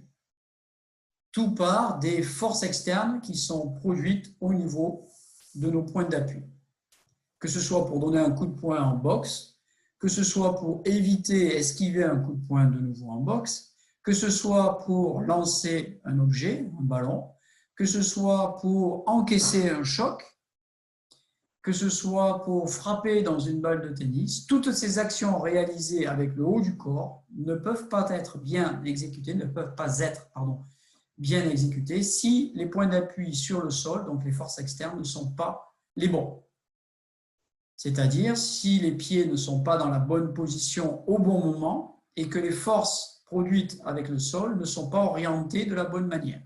tout part des forces externes qui sont produites au niveau de nos points d'appui. Que ce soit pour donner un coup de poing en boxe, que ce soit pour éviter, esquiver un coup de poing de nouveau en boxe, que ce soit pour lancer un objet, un ballon, que ce soit pour encaisser un choc, que ce soit pour frapper dans une balle de tennis, toutes ces actions réalisées avec le haut du corps ne peuvent pas être bien exécutées, bien exécutées si les points d'appui sur le sol, donc les forces externes, ne sont pas les bons. C'est-à-dire si les pieds ne sont pas dans la bonne position au bon moment et que les forces produites avec le sol ne sont pas orientées de la bonne manière.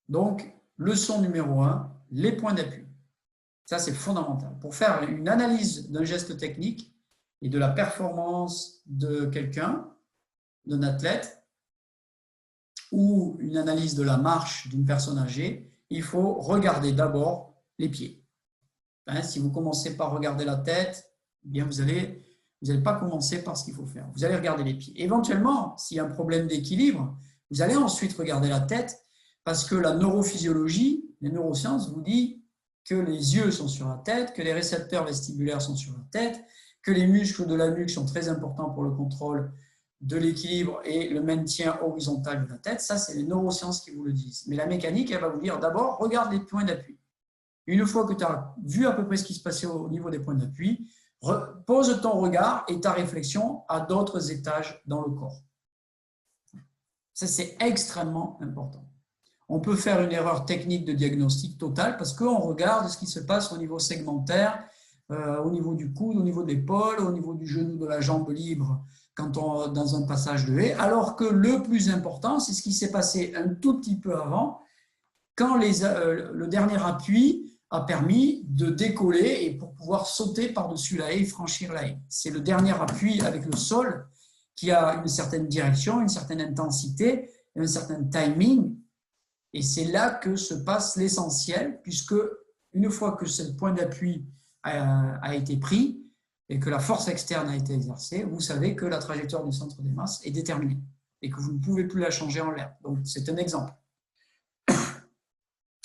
Donc, leçon numéro 1, les points d'appui. Ça, c'est fondamental. Pour faire une analyse d'un geste technique et de la performance de quelqu'un, d'un athlète, ou une analyse de la marche d'une personne âgée, il faut regarder d'abord les pieds. Si vous commencez par regarder la tête, eh bien vous n'allez pas commencer par ce qu'il faut faire. Vous allez regarder les pieds. Éventuellement, s'il y a un problème d'équilibre, vous allez ensuite regarder la tête parce que la neurophysiologie, les neurosciences vous disent que les yeux sont sur la tête, que les récepteurs vestibulaires sont sur la tête, que les muscles de la nuque sont très importants pour le contrôle de l'équilibre et le maintien horizontal de la tête. Ça, c'est les neurosciences qui vous le disent. Mais la mécanique, elle va vous dire d'abord, regarde les points d'appui. Une fois que tu as vu à peu près ce qui se passait au niveau des points d'appui, pose ton regard et ta réflexion à d'autres étages dans le corps. Ça, c'est extrêmement important. On peut faire une erreur technique de diagnostic totale parce qu'on regarde ce qui se passe au niveau segmentaire, au niveau du coude, au niveau de l'épaule, au niveau du genou, de la jambe libre dans un passage de haie, alors que le plus important, c'est ce qui s'est passé un tout petit peu avant, quand le dernier appui a permis de décoller et pour pouvoir sauter par-dessus la haie et franchir la haie. C'est le dernier appui avec le sol qui a une certaine direction, une certaine intensité, un certain timing. Et c'est là que se passe l'essentiel, puisque une fois que ce point d'appui a été pris et que la force externe a été exercée, vous savez que la trajectoire du centre des masses est déterminée et que vous ne pouvez plus la changer en l'air. Donc, c'est un exemple.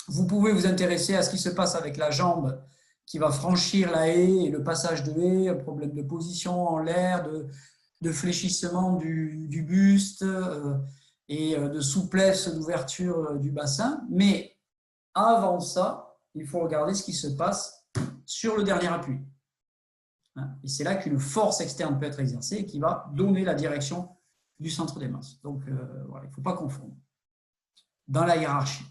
Vous pouvez vous intéresser à ce qui se passe avec la jambe qui va franchir la haie et le passage de haie, un problème de position en l'air, de fléchissement du buste et de souplesse d'ouverture du bassin. Mais avant ça, il faut regarder ce qui se passe sur le dernier appui. Et c'est là qu'une force externe peut être exercée et qui va donner la direction du centre des masses. Donc, voilà, il ne faut pas confondre. Dans la hiérarchie,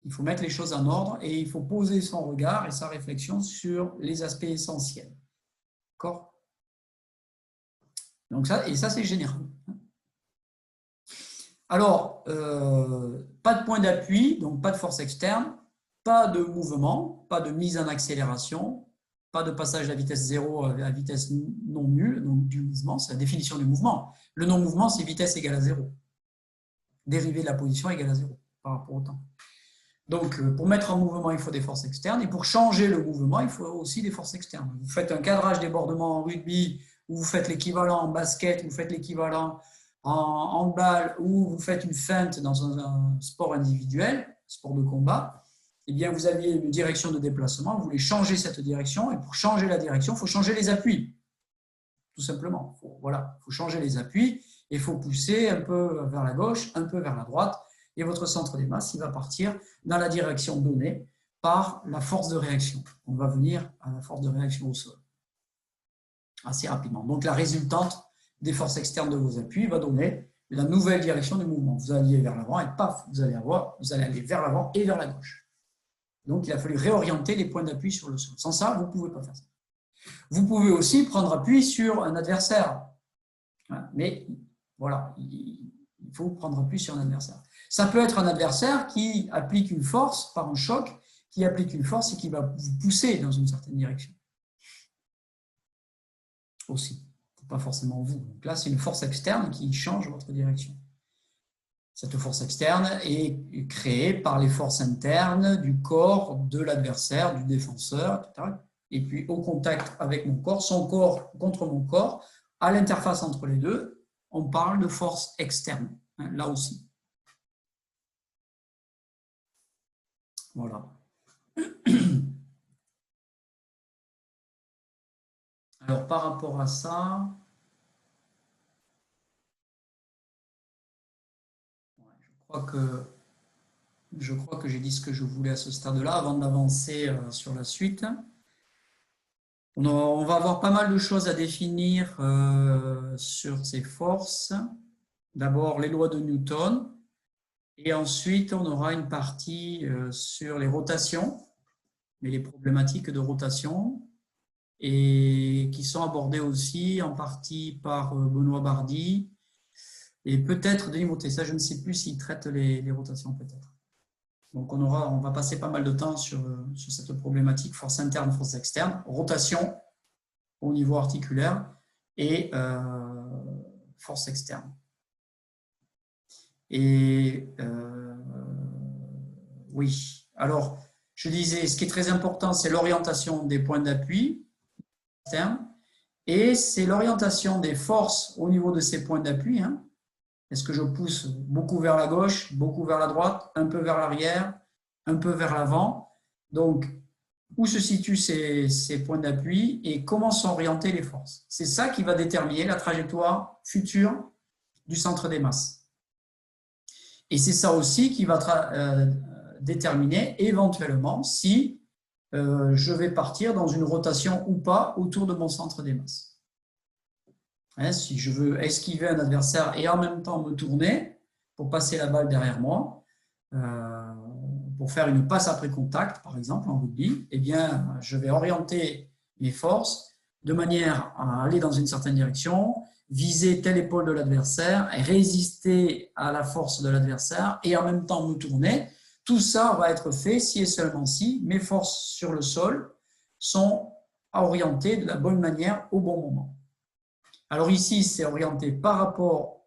il faut mettre les choses en ordre et il faut poser son regard et sa réflexion sur les aspects essentiels. D'accord ? Donc ça, et ça, c'est général. Alors, pas de point d'appui, donc pas de force externe, pas de mouvement, pas de mise en accélération, pas de passage à vitesse 0 à vitesse non nulle, donc du mouvement, c'est la définition du mouvement. Le non-mouvement, c'est vitesse égale à 0. Dérivée de la position égale à 0 par rapport au temps. Donc, pour mettre en mouvement, il faut des forces externes. Et pour changer le mouvement, il faut aussi des forces externes. Vous faites un cadrage débordement en rugby, ou vous faites l'équivalent en basket, ou vous faites l'équivalent en handball, ou vous faites une feinte dans un sport individuel, sport de combat. Eh bien, vous aviez une direction de déplacement, vous voulez changer cette direction. Et pour changer la direction, il faut changer les appuis. Tout simplement. Voilà, il faut changer les appuis. Et il faut pousser un peu vers la gauche, un peu vers la droite. Et votre centre des masses, il va partir dans la direction donnée par la force de réaction. On va venir à la force de réaction au sol assez rapidement. Donc, la résultante des forces externes de vos appuis va donner la nouvelle direction du mouvement. Vous alliez vers l'avant et paf, vous allez aller vers l'avant et vers la gauche. Donc, il a fallu réorienter les points d'appui sur le sol. Sans ça, vous ne pouvez pas faire ça. Vous pouvez aussi prendre appui sur un adversaire. Mais voilà, il faut prendre appui sur un adversaire. Ça peut être un adversaire qui applique une force par un choc, qui applique une force et qui va vous pousser dans une certaine direction. Aussi, pas forcément vous. Donc là, c'est une force externe qui change votre direction. Cette force externe est créée par les forces internes du corps de l'adversaire, du défenseur, etc. Et puis au contact avec mon corps, son corps contre mon corps, à l'interface entre les deux, on parle de force externe, là aussi. Voilà. Alors, par rapport à ça, je crois que j'ai dit ce que je voulais à ce stade-là avant d'avancer sur la suite. On va avoir pas mal de choses à définir sur ces forces. D'abord, les lois de Newton. Et ensuite, on aura une partie sur les rotations, mais les problématiques de rotation, et qui sont abordées aussi en partie par Benoît Bardy et peut-être Denis Mottet. Ça, je ne sais plus s'il traite les rotations, peut-être. Donc, on va passer pas mal de temps sur cette problématique, force interne, force externe, rotation au niveau articulaire et force externe. Et oui, alors, je disais, ce qui est très important, c'est l'orientation des points d'appui externes et c'est l'orientation des forces au niveau de ces points d'appui. Est-ce que je pousse beaucoup vers la gauche, beaucoup vers la droite, un peu vers l'arrière, un peu vers l'avant? Donc, où se situent ces points d'appui et comment sont orientées les forces? C'est ça qui va déterminer la trajectoire future du centre des masses. Et c'est ça aussi qui va déterminer éventuellement si je vais partir dans une rotation ou pas autour de mon centre des masses. Si je veux esquiver un adversaire et en même temps me tourner pour passer la balle derrière moi, pour faire une passe après contact, par exemple, en rugby, eh bien, je vais orienter mes forces de manière à aller dans une certaine direction, viser telle épaule de l'adversaire, résister à la force de l'adversaire et en même temps me tourner. Tout ça va être fait si et seulement si mes forces sur le sol sont orientées de la bonne manière au bon moment. Alors ici, c'est orienté par rapport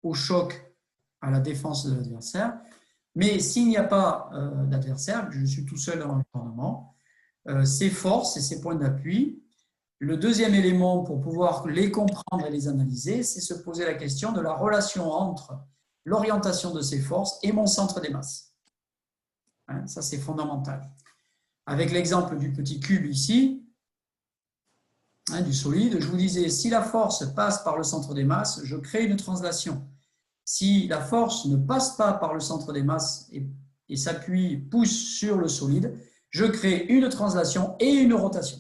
au choc à la défense de l'adversaire, Mais s'il n'y a pas d'adversaire, je suis tout seul dans l'environnement, ces forces et ces points d'appui, le deuxième élément pour pouvoir les comprendre et les analyser, c'est se poser la question de la relation entre l'orientation de ces forces et mon centre des masses. Hein, ça, c'est fondamental. Avec l'exemple du petit cube ici, hein, du solide, je vous disais, si la force passe par le centre des masses, je crée une translation. Si la force ne passe pas par le centre des masses et s'appuie, pousse sur le solide, je crée une translation et une rotation.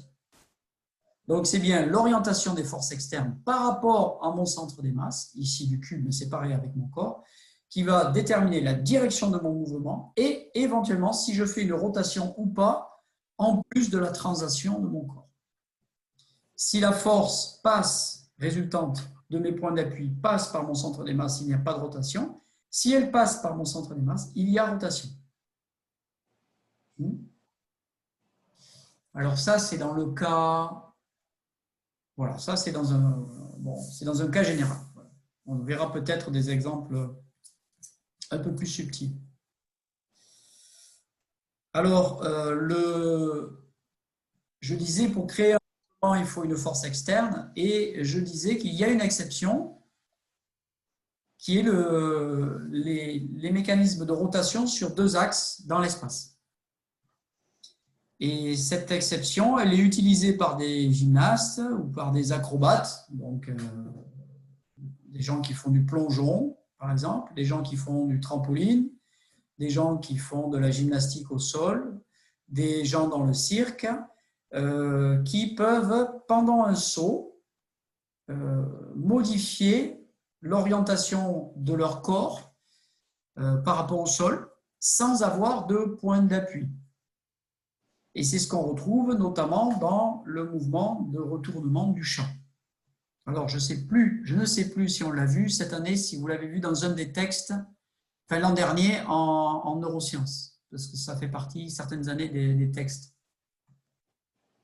Donc, c'est bien l'orientation des forces externes par rapport à mon centre des masses, ici du cube, mais séparé avec mon corps, qui va déterminer la direction de mon mouvement et éventuellement si je fais une rotation ou pas, en plus de la translation de mon corps. Si la force passe, résultante de mes points d'appui, passe par mon centre des masses, il n'y a pas de rotation. Si elle passe par mon centre des masses, il y a rotation. Alors ça, c'est dans le cas... Voilà, ça c'est dans un cas général. On verra peut-être des exemples un peu plus subtils. Alors, je disais, pour créer un mouvement, il faut une force externe, et je disais qu'il y a une exception, qui est les mécanismes de rotation sur deux axes dans l'espace. Et cette exception, elle est utilisée par des gymnastes ou par des acrobates, donc des gens qui font du plongeon, par exemple, des gens qui font du trampoline, des gens qui font de la gymnastique au sol, des gens dans le cirque, qui peuvent, pendant un saut, modifier l'orientation de leur corps par rapport au sol sans avoir de point d'appui. Et c'est ce qu'on retrouve notamment dans le mouvement de retournement du chat. Alors, je ne sais plus si on l'a vu cette année, si vous l'avez vu dans un des textes, enfin l'an dernier en neurosciences, parce que ça fait partie certaines années des textes.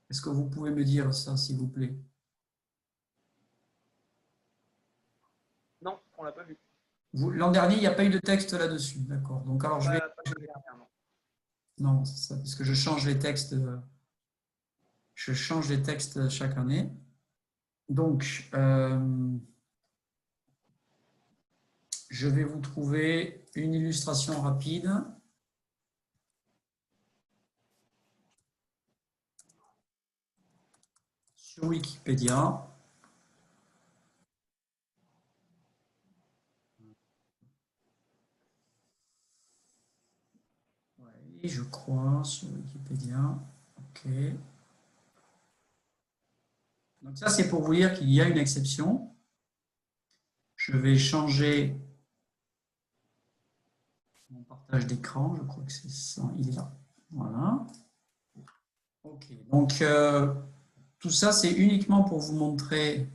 Est-ce que vous pouvez me dire ça, s'il vous plaît? Non, on ne l'a pas vu. L'an dernier, il n'y a pas eu de texte là-dessus, d'accord. Donc, alors, je vais... Non, c'est ça, parce que je change les textes chaque année. Donc, je vais vous trouver une illustration rapide. Sur Wikipédia. Oui, je crois, sur Wikipédia. OK. Donc ça, c'est pour vous dire qu'il y a une exception. Je vais changer mon partage d'écran. Je crois que c'est ça. Il est là. Voilà. OK. Donc, tout ça, c'est uniquement pour vous montrer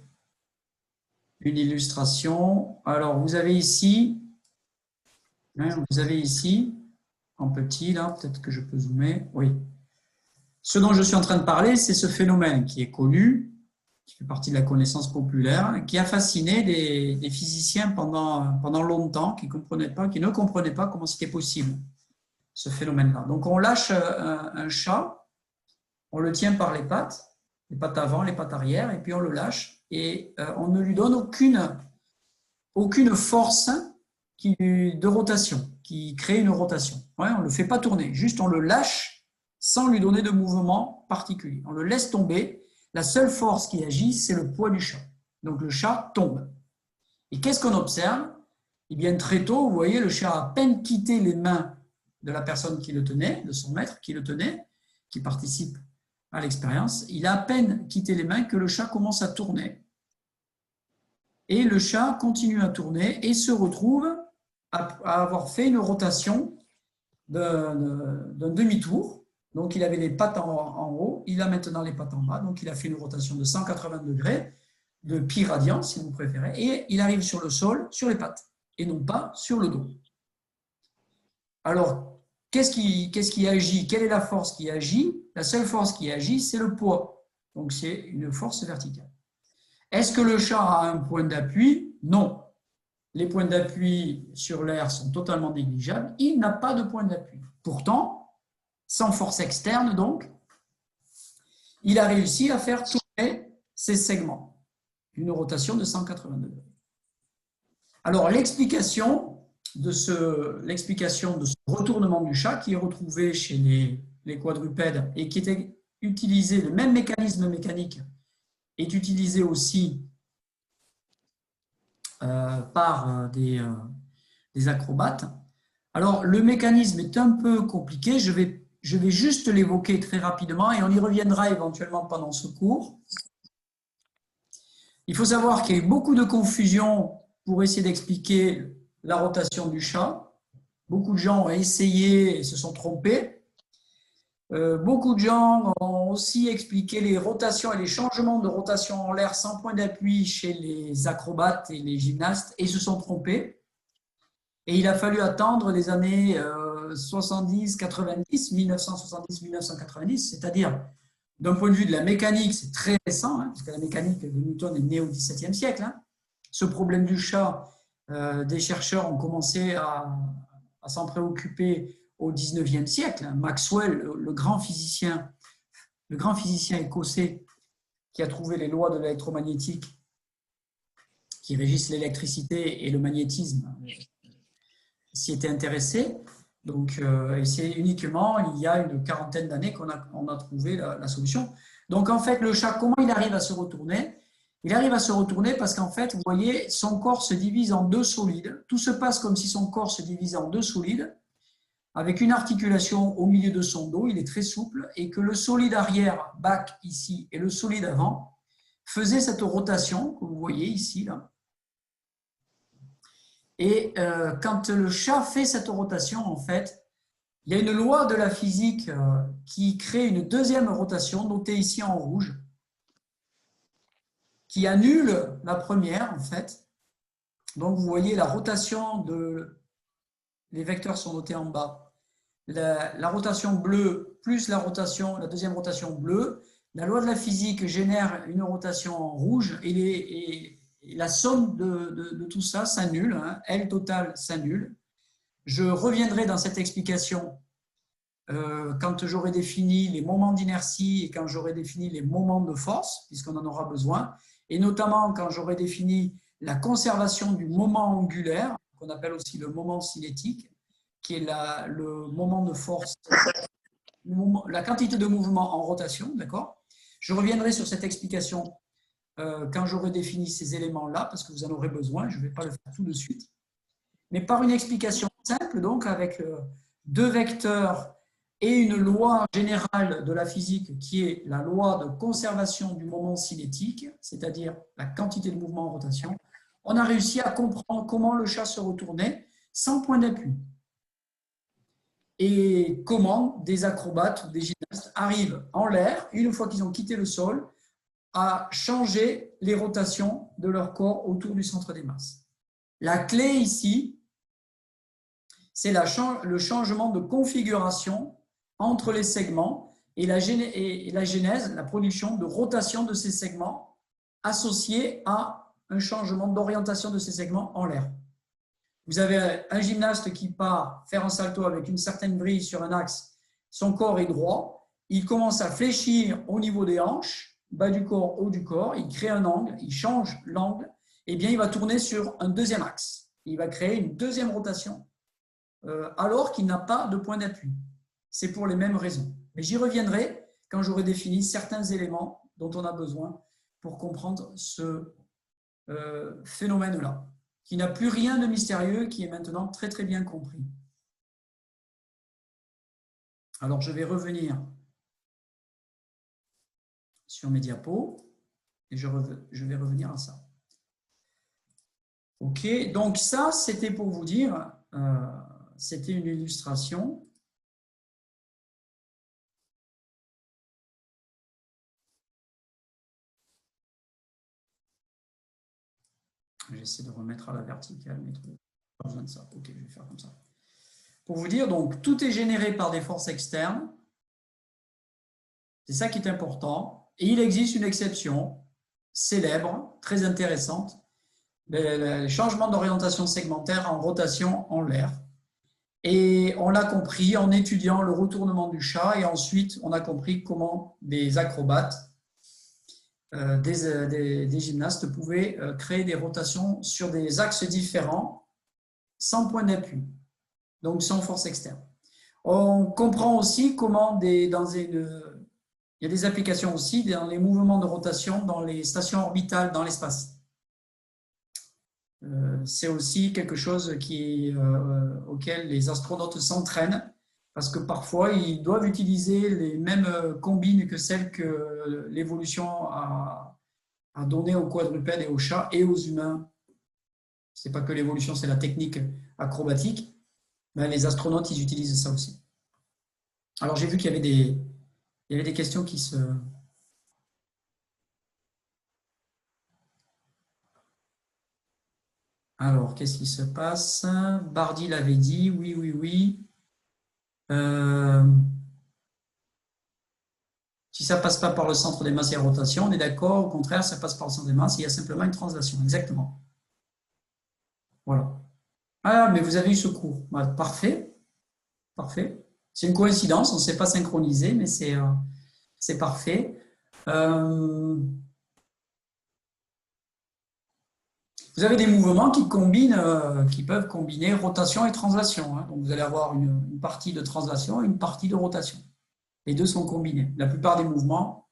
une illustration. Alors, vous avez ici, en petit, là, peut-être que je peux zoomer. Oui. Ce dont je suis en train de parler, c'est ce phénomène qui est connu, qui fait partie de la connaissance populaire, qui a fasciné des physiciens pendant longtemps, qui ne comprenaient pas comment c'était possible, ce phénomène-là. Donc, on lâche un chat, on le tient par les pattes avant, les pattes arrière, et puis on le lâche, et on ne lui donne aucune force de rotation, qui crée une rotation. Ouais, on ne le fait pas tourner, juste on le lâche sans lui donner de mouvement particulier. On le laisse tomber. La seule force qui agit, c'est le poids du chat. Donc le chat tombe. Et qu'est-ce qu'on observe? Eh bien, très tôt, vous voyez, le chat a à peine quitté les mains de la personne qui le tenait, de son maître qui le tenait, qui participe à l'expérience. Il a à peine quitté les mains que le chat commence à tourner. Et le chat continue à tourner et se retrouve à avoir fait une rotation d'un demi-tour. Donc, il avait les pattes en haut, il a maintenant les pattes en bas. Donc, il a fait une rotation de 180 degrés, de pi radian, si vous préférez, et il arrive sur le sol, sur les pattes, et non pas sur le dos. Alors, qu'est-ce qui agit? Quelle est la force qui agit? La seule force qui agit, c'est le poids. Donc, c'est une force verticale. Est-ce que le chat a un point d'appui? Non. les points d'appui sur l'air sont totalement négligeables, il n'a pas de point d'appui. Pourtant, sans force externe donc, il a réussi à faire tourner ces segments d'une rotation de 180 degrés. Alors, l'explication de ce retournement du chat qui est retrouvé chez les quadrupèdes et qui était utilisé, le même mécanisme mécanique est utilisé aussi par des acrobates. Alors, le mécanisme est un peu compliqué, je vais juste l'évoquer très rapidement et on y reviendra éventuellement pendant ce cours. Il faut savoir qu'il y a eu beaucoup de confusion pour essayer d'expliquer la rotation du chat. Beaucoup de gens ont essayé et se sont trompés. Beaucoup de gens ont aussi expliqué les rotations et les changements de rotation en l'air sans point d'appui chez les acrobates et les gymnastes et se sont trompés. Et il a fallu attendre les années 70, 90, 1970, 1990, c'est-à-dire d'un point de vue de la mécanique, c'est très récent, hein, parce que la mécanique de Newton est née au XVIIe siècle. Hein. Ce problème du chat, des chercheurs ont commencé à s'en préoccuper au XIXe siècle. Maxwell, le grand physicien écossais qui a trouvé les lois de l'électromagnétique qui régissent l'électricité et le magnétisme, s'y était intéressé. Donc, c'est uniquement il y a une quarantaine d'années qu'on a trouvé la solution. Donc, en fait, le chat, comment il arrive à se retourner? Il arrive à se retourner parce qu'en fait, vous voyez, son corps se divise en deux solides. Tout se passe comme si son corps se divisait en deux solides, avec une articulation au milieu de son dos, il est très souple, et que le solide arrière, back ici, et le solide avant, faisaient cette rotation que vous voyez ici, là. Et quand le chat fait cette rotation, en fait, il y a une loi de la physique qui crée une deuxième rotation, notée ici en rouge, qui annule la première, en fait. Donc, vous voyez la rotation les vecteurs sont notés en bas. La rotation bleue plus la deuxième rotation bleue, la loi de la physique génère une rotation en rouge et la somme de tout ça s'annule, hein, L total s'annule. Je reviendrai dans cette explication quand j'aurai défini les moments d'inertie et quand j'aurai défini les moments de force, puisqu'on en aura besoin, et notamment quand j'aurai défini la conservation du moment angulaire, qu'on appelle aussi le moment cinétique, qui est le moment de force, la quantité de mouvement en rotation, d'accord? Je reviendrai sur cette explication quand j'aurai défini ces éléments-là, parce que vous en aurez besoin, je ne vais pas le faire tout de suite. Mais par une explication simple, donc avec deux vecteurs et une loi générale de la physique qui est la loi de conservation du moment cinétique, c'est-à-dire la quantité de mouvement en rotation, on a réussi à comprendre comment le chat se retournait sans point d'appui. Et comment des acrobates ou des gymnastes arrivent en l'air, une fois qu'ils ont quitté le sol, à changer les rotations de leur corps autour du centre des masses. La clé ici, c'est le changement de configuration entre les segments et la genèse, la production de rotation de ces segments associée à un changement d'orientation de ces segments en l'air. Vous avez un gymnaste qui part faire un salto avec une certaine grille sur un axe, son corps est droit, il commence à fléchir au niveau des hanches, bas du corps, haut du corps, il crée un angle, il change l'angle, et bien il va tourner sur un deuxième axe. Il va créer une deuxième rotation, alors qu'il n'a pas de point d'appui. C'est pour les mêmes raisons. Mais j'y reviendrai quand j'aurai défini certains éléments dont on a besoin pour comprendre ce phénomène-là, qui n'a plus rien de mystérieux, qui est maintenant très très bien compris. Alors je vais revenir sur mes diapos et je vais revenir à ça. Ok, donc ça c'était pour vous dire, c'était une illustration. J'essaie de remettre à la verticale, mais pas besoin de ça. Ok, je vais faire comme ça. Pour vous dire, donc, tout est généré par des forces externes. C'est ça qui est important. Et il existe une exception célèbre, très intéressante. les changements d'orientation segmentaire en rotation en l'air. Et on l'a compris en étudiant le retournement du chat et ensuite on a compris comment des acrobates, des gymnastes pouvaient créer des rotations sur des axes différents sans point d'appui, donc sans force externe. On comprend aussi comment il y a des applications aussi dans les mouvements de rotation dans les stations orbitales dans l'espace. C'est aussi quelque chose auquel les astronautes s'entraînent parce que parfois ils doivent utiliser les mêmes combines que celles que l'évolution a données aux quadrupèdes et aux chats et aux humains. Ce n'est pas que l'évolution, c'est la technique acrobatique. Mais les astronautes, ils utilisent ça aussi. Alors j'ai vu qu'il y avait des questions qui se... Alors, qu'est-ce qui se passe? Bardi l'avait dit, oui, oui, oui. Si ça ne passe pas par le centre des masses et la rotation, on est d'accord. Au contraire, ça passe par le centre des masses, il y a simplement une translation. Exactement. Voilà. Ah, mais vous avez eu ce cours. Parfait. Parfait. C'est une coïncidence, on ne s'est pas synchronisé, mais c'est parfait. Vous avez des mouvements qui peuvent combiner rotation et translation. Donc vous allez avoir une partie de translation et une partie de rotation. Les deux sont combinés. La plupart des mouvements,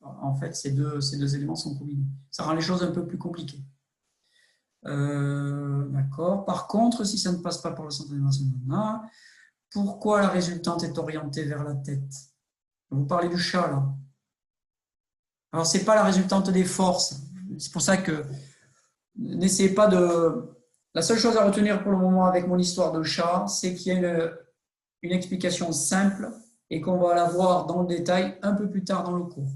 en fait, ces deux éléments sont combinés. Ça rend les choses un peu plus compliquées. D'accord. Par contre, si ça ne passe pas par le centre des masses, pourquoi la résultante est orientée vers la tête? Vous parlez du chat, là. Alors, ce n'est pas la résultante des forces. C'est pour ça que n'essayez pas de... La seule chose à retenir pour le moment avec mon histoire de chat, c'est qu'il y a une explication simple et qu'on va la voir dans le détail un peu plus tard dans le cours.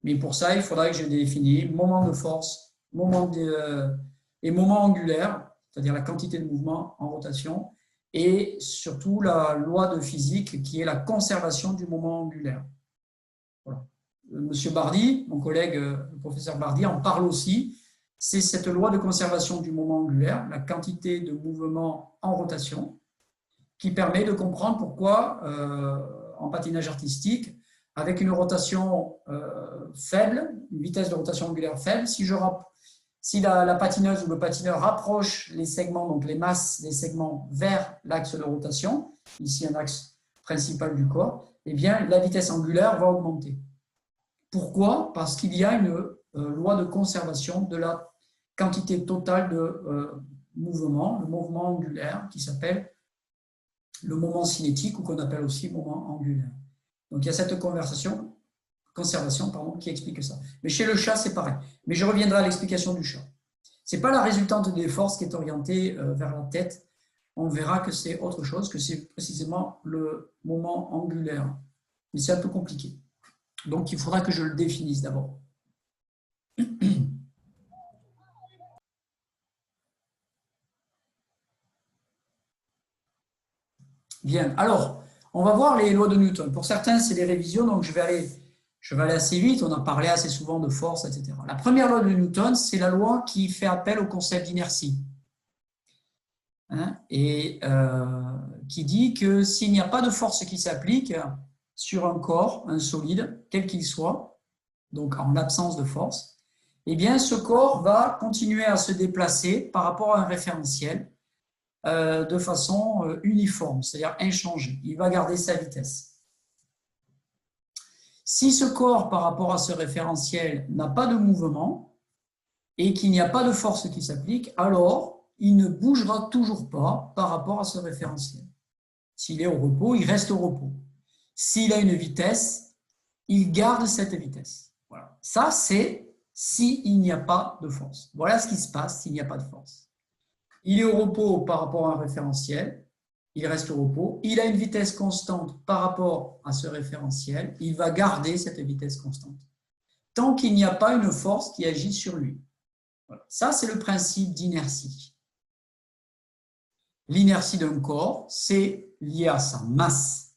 Mais pour ça, il faudra que je définisse moment de force, et moment angulaire, c'est-à-dire la quantité de mouvement en rotation, et surtout la loi de physique qui est la conservation du moment angulaire. Voilà. Monsieur Bardi, mon collègue, le professeur Bardi, en parle aussi. C'est cette loi de conservation du moment angulaire, la quantité de mouvement en rotation, qui permet de comprendre pourquoi, en patinage artistique, avec une rotation faible, une vitesse de rotation angulaire faible, si la patineuse ou le patineur rapproche les segments, donc les masses des segments vers l'axe de rotation, ici un axe principal du corps, eh bien la vitesse angulaire va augmenter. Pourquoi? Parce qu'il y a une loi de conservation de la quantité totale de mouvement, le mouvement angulaire, qui s'appelle le moment cinétique ou qu'on appelle aussi moment angulaire. Donc il y a cette conservation qui explique ça. Mais chez le chat, c'est pareil. Mais je reviendrai à l'explication du chat. Ce n'est pas la résultante des forces qui est orientée vers la tête. On verra que c'est autre chose, que c'est précisément le moment angulaire. Mais c'est un peu compliqué. Donc il faudra que je le définisse d'abord. Bien, alors, on va voir les lois de Newton. Pour certains, c'est des révisions, donc je vais aller assez vite. On a parlé assez souvent de force, etc. La première loi de Newton, c'est la loi qui fait appel au concept d'inertie. Et qui dit que s'il n'y a pas de force qui s'applique sur un corps, un solide, quel qu'il soit, donc en l'absence de force, eh bien ce corps va continuer à se déplacer par rapport à un référentiel de façon uniforme, c'est-à-dire inchangée. Il va garder sa vitesse. Si ce corps, par rapport à ce référentiel, n'a pas de mouvement et qu'il n'y a pas de force qui s'applique, alors il ne bougera toujours pas par rapport à ce référentiel. S'il est au repos, il reste au repos. S'il a une vitesse, il garde cette vitesse. Voilà. Ça, c'est s'il n'y a pas de force. Voilà ce qui se passe s'il n'y a pas de force. Il est au repos par rapport à un référentiel, il reste au repos. Il a une vitesse constante par rapport à ce référentiel, il va garder cette vitesse constante. Tant qu'il n'y a pas une force qui agit sur lui. Voilà. Ça, c'est le principe d'inertie. L'inertie d'un corps, c'est lié à sa masse.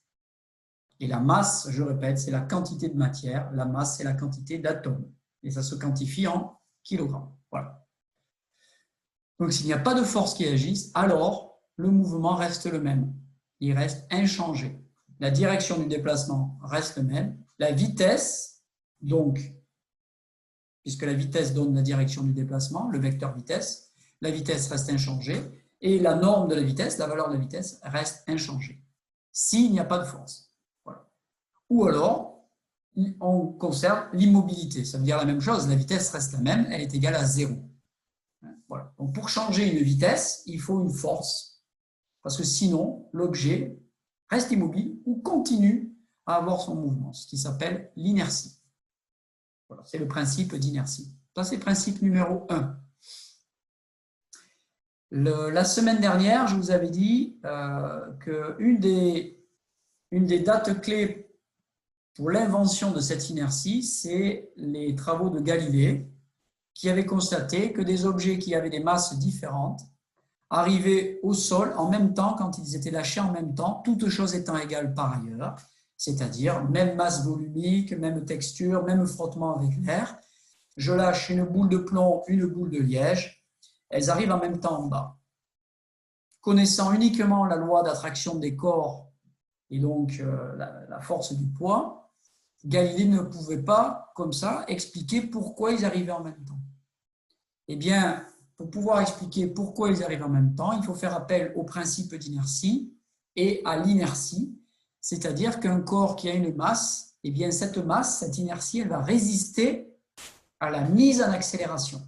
Et la masse, je répète, c'est la quantité de matière. La masse, c'est la quantité d'atomes. Et ça se quantifie en kilogrammes. Voilà. Donc, s'il n'y a pas de force qui agisse, alors le mouvement reste le même. Il reste inchangé. La direction du déplacement reste le même. La vitesse, donc, puisque la vitesse donne la direction du déplacement, le vecteur vitesse, la vitesse reste inchangée et la norme de la vitesse, la valeur de la vitesse, reste inchangée. S'il n'y a pas de force. Voilà. Ou alors, on conserve l'immobilité. Ça veut dire la même chose, la vitesse reste la même, elle est égale à 0. Voilà. Donc, pour changer une vitesse, il faut une force, parce que sinon, l'objet reste immobile ou continue à avoir son mouvement, ce qui s'appelle l'inertie. Voilà, c'est le principe d'inertie. Ça, c'est le principe numéro 1. La semaine dernière, je vous avais dit qu'une des dates clés pour l'invention de cette inertie, c'est les travaux de Galilée, qui avait constaté que des objets qui avaient des masses différentes arrivaient au sol en même temps quand ils étaient lâchés en même temps, toutes choses étant égales par ailleurs, c'est-à-dire même masse volumique, même texture, même frottement avec l'air. Je lâche une boule de plomb, une boule de liège, elles arrivent en même temps en bas. Connaissant uniquement la loi d'attraction des corps et donc la force du poids, Galilée ne pouvait pas, comme ça, expliquer pourquoi ils arrivaient en même temps. Eh bien, pour pouvoir expliquer pourquoi ils arrivent en même temps, il faut faire appel au principe d'inertie et à l'inertie, c'est-à-dire qu'un corps qui a une masse, eh bien cette masse, cette inertie, elle va résister à la mise en accélération.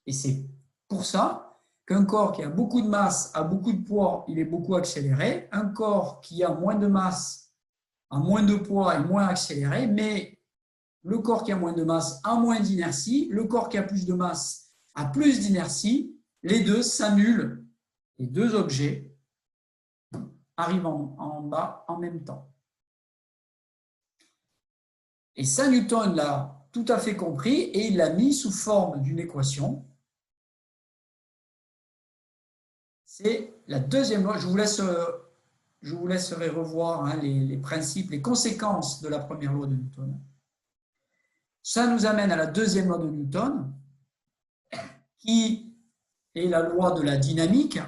Et c'est pour ça qu'un corps qui a beaucoup de masse, a beaucoup de poids, il est beaucoup accéléré. Un corps qui a moins de masse, a moins de poids, est moins accéléré, mais le corps qui a moins de masse a moins d'inertie, le corps qui a plus de masse a plus d'inertie, les deux s'annulent, les deux objets arrivent en bas en même temps. Et ça, Newton l'a tout à fait compris et il l'a mis sous forme d'une équation. C'est la deuxième loi. Je vous laisserai revoir les principes, les conséquences de la première loi de Newton. Ça nous amène à la deuxième loi de Newton, qui est la loi de la dynamique,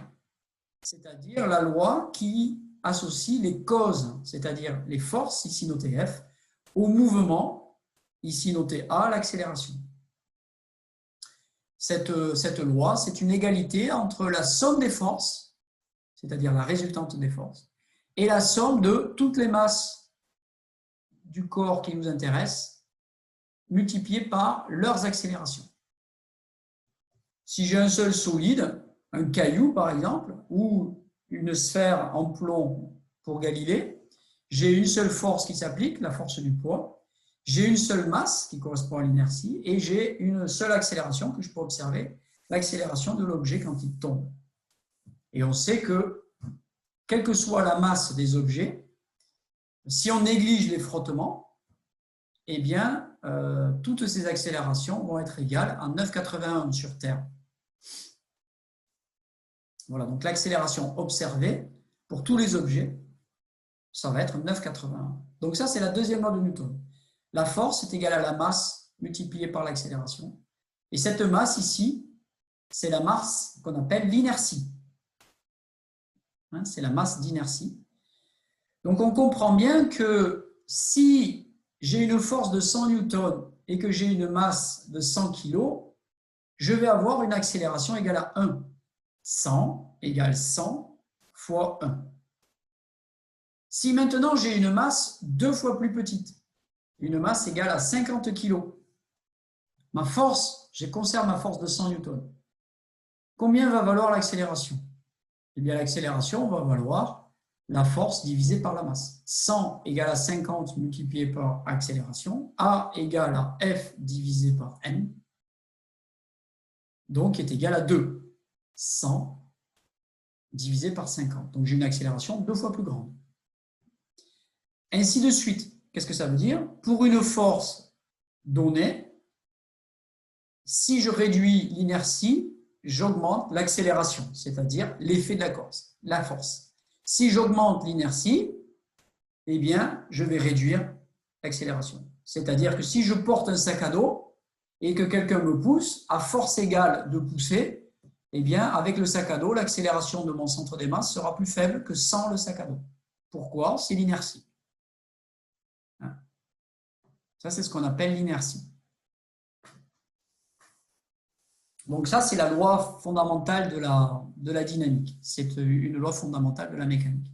c'est-à-dire la loi qui associe les causes, c'est-à-dire les forces, ici notées F, au mouvement, ici noté A, l'accélération. Cette loi, c'est une égalité entre la somme des forces, c'est-à-dire la résultante des forces, et la somme de toutes les masses du corps qui nous intéresse, multipliées par leurs accélérations. Si j'ai un seul solide, un caillou par exemple, ou une sphère en plomb pour Galilée, j'ai une seule force qui s'applique, la force du poids, j'ai une seule masse qui correspond à l'inertie, et j'ai une seule accélération que je peux observer, l'accélération de l'objet quand il tombe. Et on sait que, quelle que soit la masse des objets, si on néglige les frottements, eh bien, toutes ces accélérations vont être égales à 9,81 sur Terre. Voilà, donc l'accélération observée pour tous les objets, ça va être 9,81. Donc ça, c'est la deuxième loi de Newton. La force est égale à la masse multipliée par l'accélération. Et cette masse ici, c'est la masse qu'on appelle l'inertie. C'est la masse d'inertie. Donc on comprend bien que si j'ai une force de 100 newtons et que j'ai une masse de 100 kg, je vais avoir une accélération égale à 1. 100 égale 100 fois 1. Si maintenant j'ai une masse 2 fois plus petite, une masse égale à 50 kg, ma force, je conserve ma force de 100 newtons. Combien va valoir l'accélération? Eh bien, l'accélération va valoir la force divisée par la masse. 100 égale à 50 multiplié par accélération. A égale à F divisé par M. Donc, est égal à 2. 100 divisé par 50. Donc, j'ai une accélération 2 fois plus grande. Ainsi de suite. Qu'est-ce que ça veut dire? Pour une force donnée, si je réduis l'inertie, j'augmente l'accélération, c'est-à-dire l'effet de la force. Si j'augmente l'inertie, eh bien, je vais réduire l'accélération. C'est-à-dire que si je porte un sac à dos, et que quelqu'un me pousse, à force égale de pousser, eh bien, avec le sac à dos, l'accélération de mon centre des masses sera plus faible que sans le sac à dos. Pourquoi? C'est l'inertie. Ça, c'est ce qu'on appelle l'inertie. Donc ça, c'est la loi fondamentale de la dynamique. C'est une loi fondamentale de la mécanique.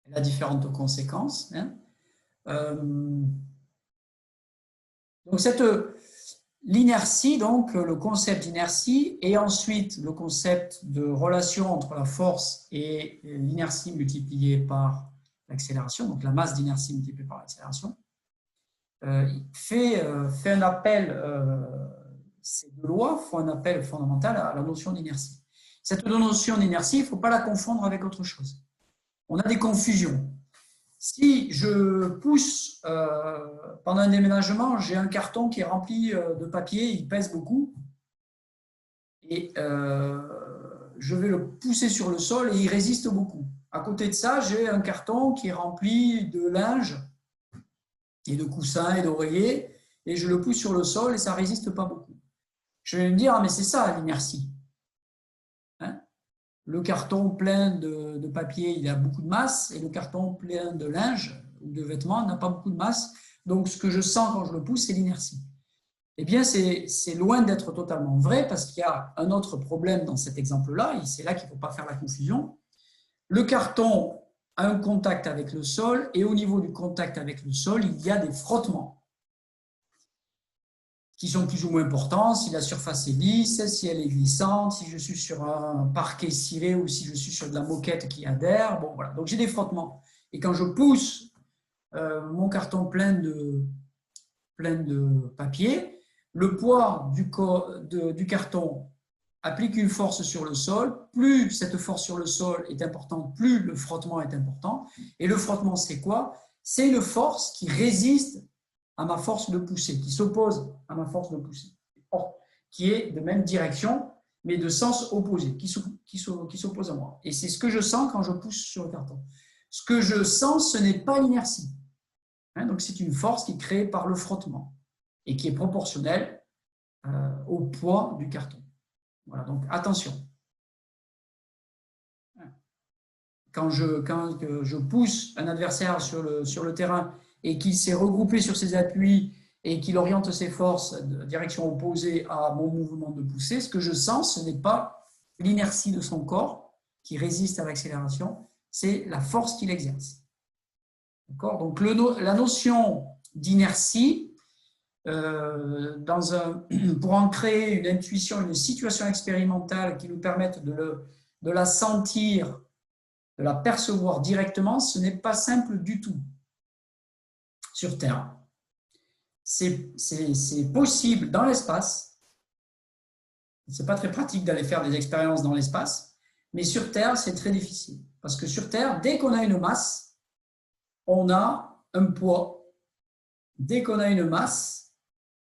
Elle a différentes conséquences. Donc l'inertie, donc le concept d'inertie, et ensuite le concept de relation entre la force et l'inertie multipliée par l'accélération, donc la masse d'inertie multipliée par l'accélération, fait un appel, ces deux lois font un appel fondamental à la notion d'inertie. Cette notion d'inertie, il ne faut pas la confondre avec autre chose. On a des confusions. Si je pousse pendant un déménagement, j'ai un carton qui est rempli de papier, il pèse beaucoup, et je vais le pousser sur le sol et il résiste beaucoup. À côté de ça, j'ai un carton qui est rempli de linge et de coussins et d'oreillers, et je le pousse sur le sol et ça ne résiste pas beaucoup. Je vais me dire, ah mais c'est ça l'inertie. Le carton plein de papier, il a beaucoup de masse, et le carton plein de linge ou de vêtements n'a pas beaucoup de masse. Donc, ce que je sens quand je le pousse, c'est l'inertie. Eh bien, c'est loin d'être totalement vrai, parce qu'il y a un autre problème dans cet exemple-là, et c'est là qu'il ne faut pas faire la confusion. Le carton a un contact avec le sol, et au niveau du contact avec le sol, il y a des frottements qui sont plus ou moins importants, si la surface est lisse, si elle est glissante, si je suis sur un parquet ciré ou si je suis sur de la moquette qui adhère. Bon, voilà. Donc j'ai des frottements. Et quand je pousse mon carton plein de papier, le poids du carton applique une force sur le sol. Plus cette force sur le sol est importante, plus le frottement est important. Et le frottement, c'est quoi? C'est une force qui résiste à ma force de pousser, qui s'oppose à ma force de pousser, qui est de même direction, mais de sens opposé, qui s'oppose à moi. Et c'est ce que je sens quand je pousse sur le carton. Ce que je sens, ce n'est pas l'inertie. Donc c'est une force qui est créée par le frottement et qui est proportionnelle au poids du carton. Voilà, donc attention. Quand je pousse un adversaire sur le terrain et qu'il s'est regroupé sur ses appuis et qu'il oriente ses forces de direction opposée à mon mouvement de poussée, ce que je sens, ce n'est pas l'inertie de son corps qui résiste à l'accélération, c'est la force qu'il exerce. D'accord ? Donc la notion d'inertie, pour en créer une intuition, une situation expérimentale qui nous permette de la sentir, de la percevoir directement, ce n'est pas simple du tout sur Terre. C'est possible dans l'espace. Ce n'est pas très pratique d'aller faire des expériences dans l'espace, mais sur Terre, c'est très difficile. Parce que sur Terre, dès qu'on a une masse, on a un poids. Dès qu'on a une masse,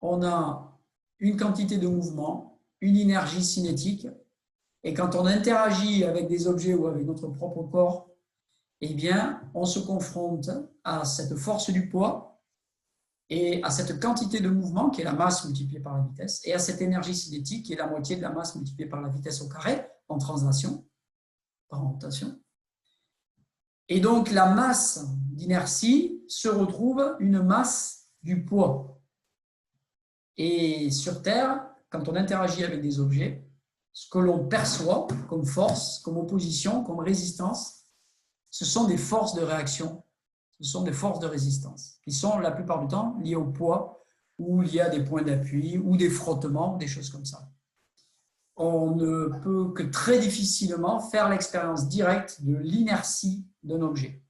on a une quantité de mouvement, une énergie cinétique. Et quand on interagit avec des objets ou avec notre propre corps, eh bien, on se confronte à cette force du poids et à cette quantité de mouvement qui est la masse multipliée par la vitesse et à cette énergie cinétique qui est la moitié de la masse multipliée par la vitesse au carré en translation, par rotation. Et donc, la masse d'inertie se retrouve une masse du poids. Et sur Terre, quand on interagit avec des objets, ce que l'on perçoit comme force, comme opposition, comme résistance, ce sont des forces de réaction, ce sont des forces de résistance, qui sont la plupart du temps liées au poids, ou liées à des points d'appui, ou des frottements, des choses comme ça. On ne peut que très difficilement faire l'expérience directe de l'inertie d'un objet.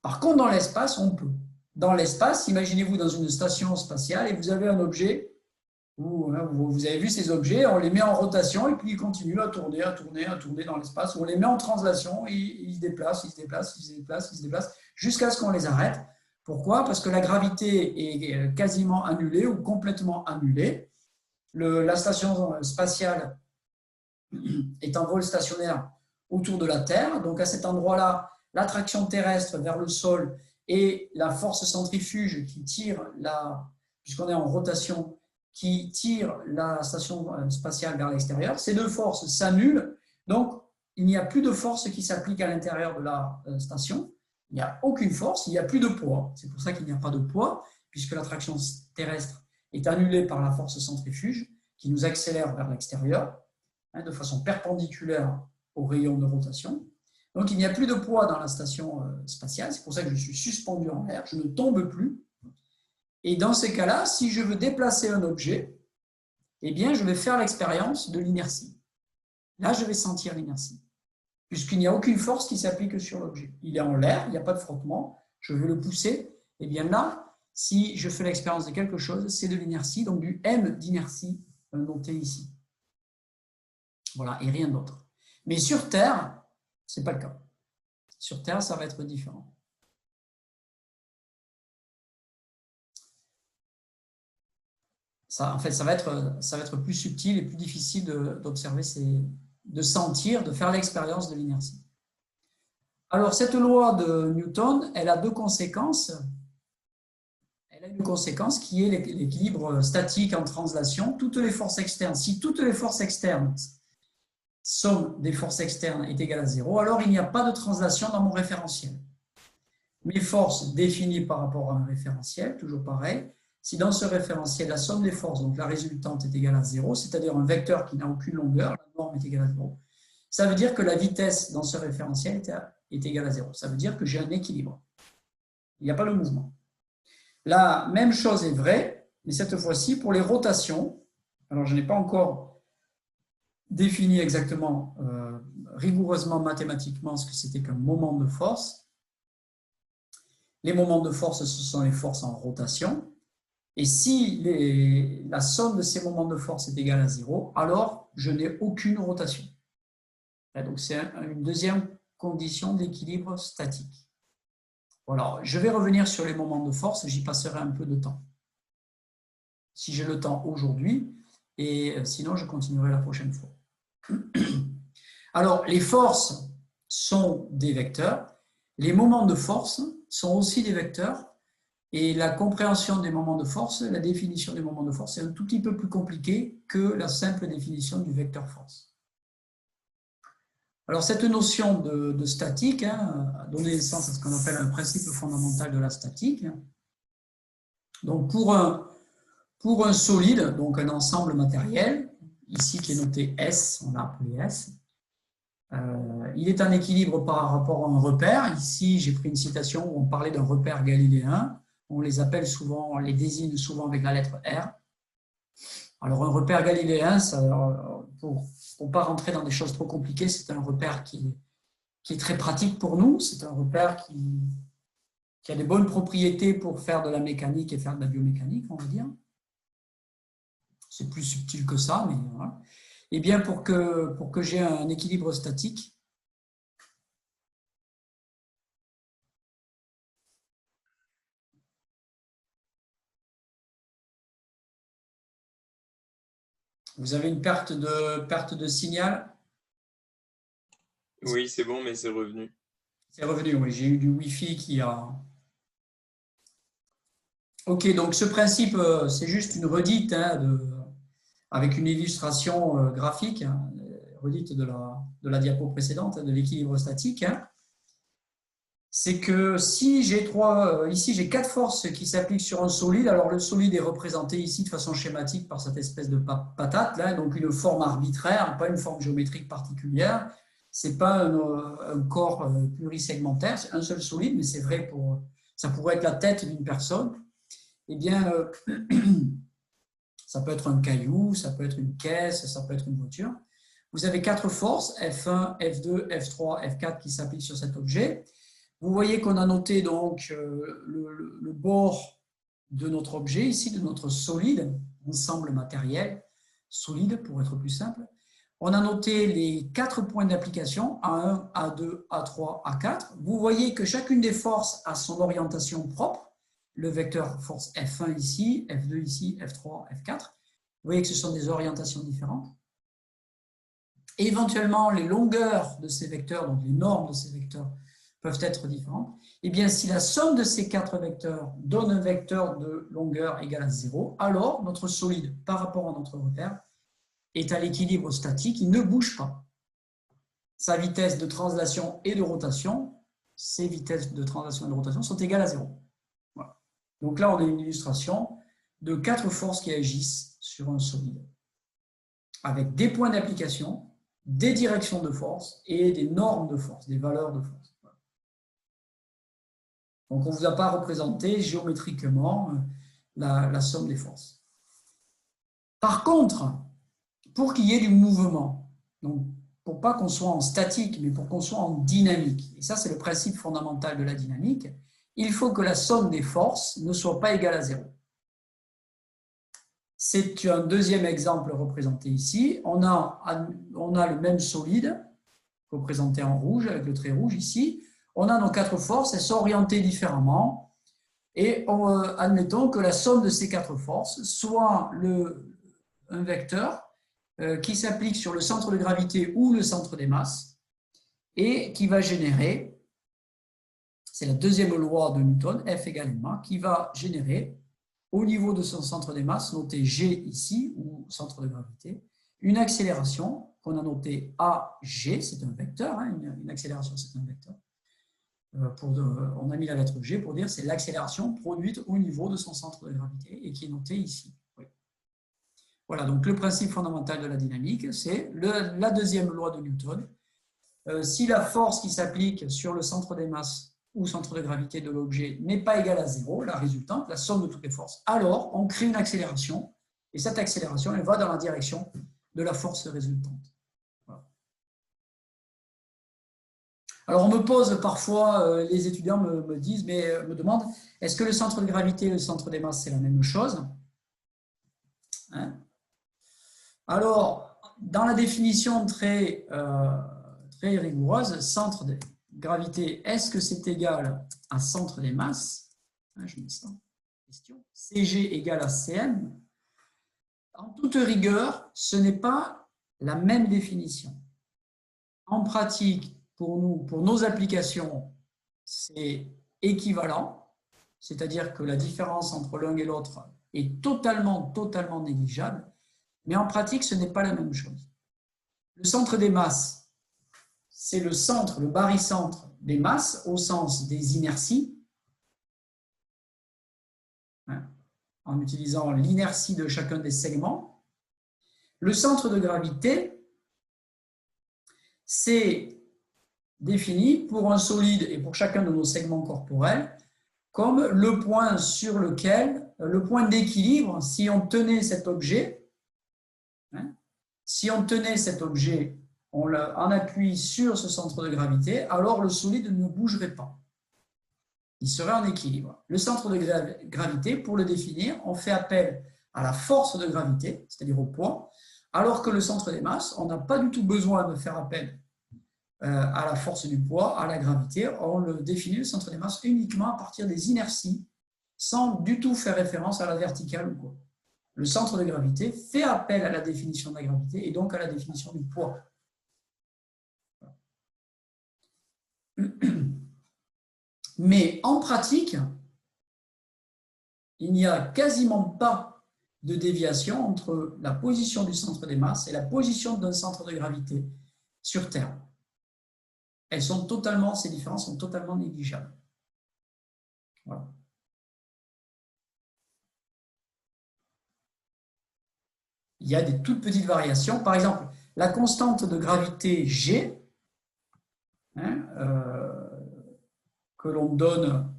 Par contre, dans l'espace, on peut. Dans l'espace, imaginez-vous dans une station spatiale et vous avez un objet, vous avez vu ces objets, on les met en rotation et puis ils continuent à tourner dans l'espace. On les met en translation et ils se déplacent, jusqu'à ce qu'on les arrête. Pourquoi ? Parce que la gravité est quasiment annulée ou complètement annulée. La station spatiale est en vol stationnaire autour de la Terre. Donc à cet endroit-là, l'attraction terrestre vers le sol et la force centrifuge qui tire puisqu'on est en rotation, qui tire la station spatiale vers l'extérieur. Ces deux forces s'annulent, donc il n'y a plus de force qui s'applique à l'intérieur de la station. Il n'y a aucune force, il n'y a plus de poids. C'est pour ça qu'il n'y a pas de poids, puisque l'attraction terrestre est annulée par la force centrifuge qui nous accélère vers l'extérieur, de façon perpendiculaire au rayon de rotation. Donc il n'y a plus de poids dans la station spatiale, c'est pour ça que je suis suspendu en l'air, je ne tombe plus. Et dans ces cas-là, si je veux déplacer un objet, eh bien je vais faire l'expérience de l'inertie. Là, je vais sentir l'inertie, puisqu'il n'y a aucune force qui s'applique sur l'objet. Il est en l'air, il n'y a pas de frottement, je veux le pousser, et bien là, si je fais l'expérience de quelque chose, c'est de l'inertie, donc du M d'inertie noté ici. Voilà, et rien d'autre. Mais sur Terre, ce n'est pas le cas. Sur Terre, ça va être différent. Ça, en fait, ça va être plus subtil et plus difficile d'observer, de sentir, de faire l'expérience de l'inertie. Alors, cette loi de Newton, elle a deux conséquences. Elle a une conséquence qui est l'équilibre statique en translation. Toutes les forces externes, si toutes les forces externes, somme des forces externes est égale à 0, alors il n'y a pas de translation dans mon référentiel. Mes forces définies par rapport à un référentiel, toujours pareil, si dans ce référentiel, la somme des forces, donc la résultante, est égale à 0, c'est-à-dire un vecteur qui n'a aucune longueur, la norme est égale à 0, ça veut dire que la vitesse dans ce référentiel est égale à 0. Ça veut dire que j'ai un équilibre. Il n'y a pas de mouvement. La même chose est vraie, mais cette fois-ci pour les rotations. Alors, je n'ai pas encore défini exactement, rigoureusement mathématiquement, ce que c'était qu'un moment de force. Les moments de force, ce sont les forces en rotation. Et si la somme de ces moments de force est égale à 0, alors je n'ai aucune rotation. Et donc, c'est une deuxième condition d'équilibre statique. Voilà, je vais revenir sur les moments de force, j'y passerai un peu de temps. Si j'ai le temps aujourd'hui, et sinon je continuerai la prochaine fois. Alors, les forces sont des vecteurs, les moments de force sont aussi des vecteurs, et la compréhension des moments de force, la définition des moments de force est un tout petit peu plus compliquée que la simple définition du vecteur force. Alors, cette notion de statique a donné naissance à ce qu'on appelle un principe fondamental de la statique. Donc, pour un solide, donc un ensemble matériel, ici qui est noté S, on l'a appelé S, il est en équilibre par rapport à un repère. Ici, j'ai pris une citation où on parlait d'un repère galiléen. On les appelle souvent, on les désigne souvent avec la lettre R. Alors, un repère galiléen, pour ne pas rentrer dans des choses trop compliquées, c'est un repère qui est très pratique pour nous. C'est un repère qui a des bonnes propriétés pour faire de la mécanique et faire de la biomécanique, on va dire. C'est plus subtil que ça, mais voilà. Et bien, pour que j'ai un équilibre statique, vous avez une perte de signal? Oui, c'est bon, mais c'est revenu. C'est revenu, oui. J'ai eu du Wi-Fi qui a... Ok, donc ce principe, c'est juste une redite avec une illustration graphique, redite de la diapo précédente, de l'équilibre statique. C'est que si j'ai ici j'ai 4 forces qui s'appliquent sur un solide, alors le solide est représenté ici de façon schématique par cette espèce de patate, là, donc une forme arbitraire, pas une forme géométrique particulière. Ce n'est pas un corps plurisegmentaire, c'est un seul solide, mais c'est vrai ça pourrait être la tête d'une personne. Eh bien, ça peut être un caillou, ça peut être une caisse, ça peut être une voiture. Vous avez 4 forces, F1, F2, F3, F4 qui s'appliquent sur cet objet. Vous voyez qu'on a noté donc le bord de notre objet, ici, de notre solide, ensemble matériel, solide pour être plus simple. On a noté les 4 points d'application, A1, A2, A3, A4. Vous voyez que chacune des forces a son orientation propre. Le vecteur force F1 ici, F2 ici, F3, F4. Vous voyez que ce sont des orientations différentes. Et éventuellement, les longueurs de ces vecteurs, donc les normes de ces vecteurs, peuvent être différentes, eh bien, si la somme de ces 4 vecteurs donne un vecteur de longueur égale à 0, alors notre solide, par rapport à notre repère, est à l'équilibre statique, il ne bouge pas. Sa vitesse de translation et de rotation, ces vitesses de translation et de rotation sont égales à 0. Voilà. Donc là, on a une illustration de 4 forces qui agissent sur un solide, avec des points d'application, des directions de force et des normes de force, des valeurs de force. Donc, on ne vous a pas représenté géométriquement la somme des forces. Par contre, pour qu'il y ait du mouvement, donc pour pas qu'on soit en statique, mais pour qu'on soit en dynamique, et ça c'est le principe fondamental de la dynamique, il faut que la somme des forces ne soit pas égale à 0. C'est un deuxième exemple représenté ici. On a le même solide, représenté en rouge, avec le trait rouge ici. On a nos 4 forces, elles sont orientées différemment. Et admettons que la somme de ces 4 forces soit un vecteur qui s'applique sur le centre de gravité ou le centre des masses et qui va générer, c'est la deuxième loi de Newton, F égale ma, qui va générer au niveau de son centre des masses, noté G ici, ou centre de gravité, une accélération qu'on a notée AG, c'est un vecteur, hein, une accélération c'est un vecteur. On a mis la lettre G pour dire c'est l'accélération produite au niveau de son centre de gravité et qui est notée ici. Oui. Voilà, donc le principe fondamental de la dynamique, c'est la deuxième loi de Newton. Si la force qui s'applique sur le centre des masses ou centre de gravité de l'objet n'est pas égale à 0, la résultante, la somme de toutes les forces, alors on crée une accélération et cette accélération, elle va dans la direction de la force résultante. Voilà. Alors on me pose parfois, les étudiants me demandent, est-ce que le centre de gravité et le centre des masses c'est la même chose, hein? Alors, dans la définition très rigoureuse, centre de gravité, est-ce que c'est égal à centre des masses? Je mets ça en question. CG égale à CM. En toute rigueur, ce n'est pas la même définition. En pratique, pour nos applications, c'est équivalent, c'est-à-dire que la différence entre l'un et l'autre est totalement négligeable, mais en pratique, ce n'est pas la même chose. Le centre des masses, c'est le centre, le barycentre des masses au sens des inerties, hein, en utilisant l'inertie de chacun des segments. Le centre de gravité, c'est défini pour un solide et pour chacun de nos segments corporels comme le point sur lequel, le point d'équilibre, si on tenait cet objet, hein, on appuie sur ce centre de gravité, alors le solide ne bougerait pas. Il serait en équilibre. Le centre de gravité, pour le définir, on fait appel à la force de gravité, c'est-à-dire au poids, alors que le centre des masses, on n'a pas du tout besoin de faire appel à la force du poids, à la gravité. On le définit, le centre des masses, uniquement à partir des inerties, sans du tout faire référence à la verticale ou quoi. Le centre de gravité fait appel à la définition de la gravité et donc à la définition du poids. Mais en pratique, il n'y a quasiment pas de déviation entre la position du centre des masses et la position d'un centre de gravité sur Terre. Ces différences sont totalement négligeables. Voilà. Il y a des toutes petites variations. Par exemple, la constante de gravité G, hein, que l'on donne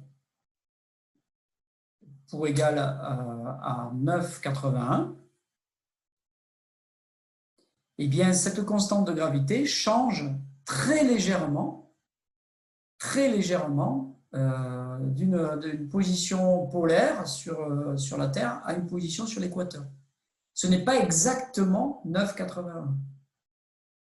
pour égal à 9,81, eh bien, cette constante de gravité change très légèrement d'une position polaire sur la Terre à une position sur l'équateur. Ce n'est pas exactement 9,81,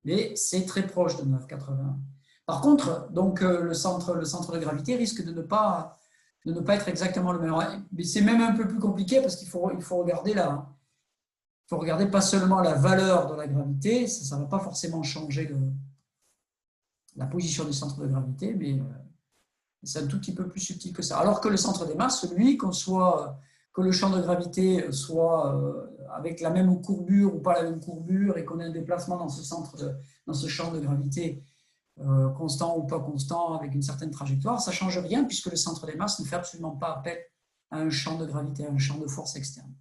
mais c'est très proche de 9,81. Par contre, donc, le centre de gravité risque de ne pas être exactement le même. Mais c'est même un peu plus compliqué parce qu'il faut regarder pas seulement la valeur de la gravité, ça ne va pas forcément changer la position du centre de gravité, mais C'est un tout petit peu plus subtil que ça. Alors que le centre des masses, lui, que le champ de gravité soit avec la même courbure ou pas la même courbure et qu'on ait un déplacement dans ce champ de gravité constant ou pas constant avec une certaine trajectoire, ça ne change rien puisque le centre des masses ne fait absolument pas appel à un champ de gravité, à un champ de force externe.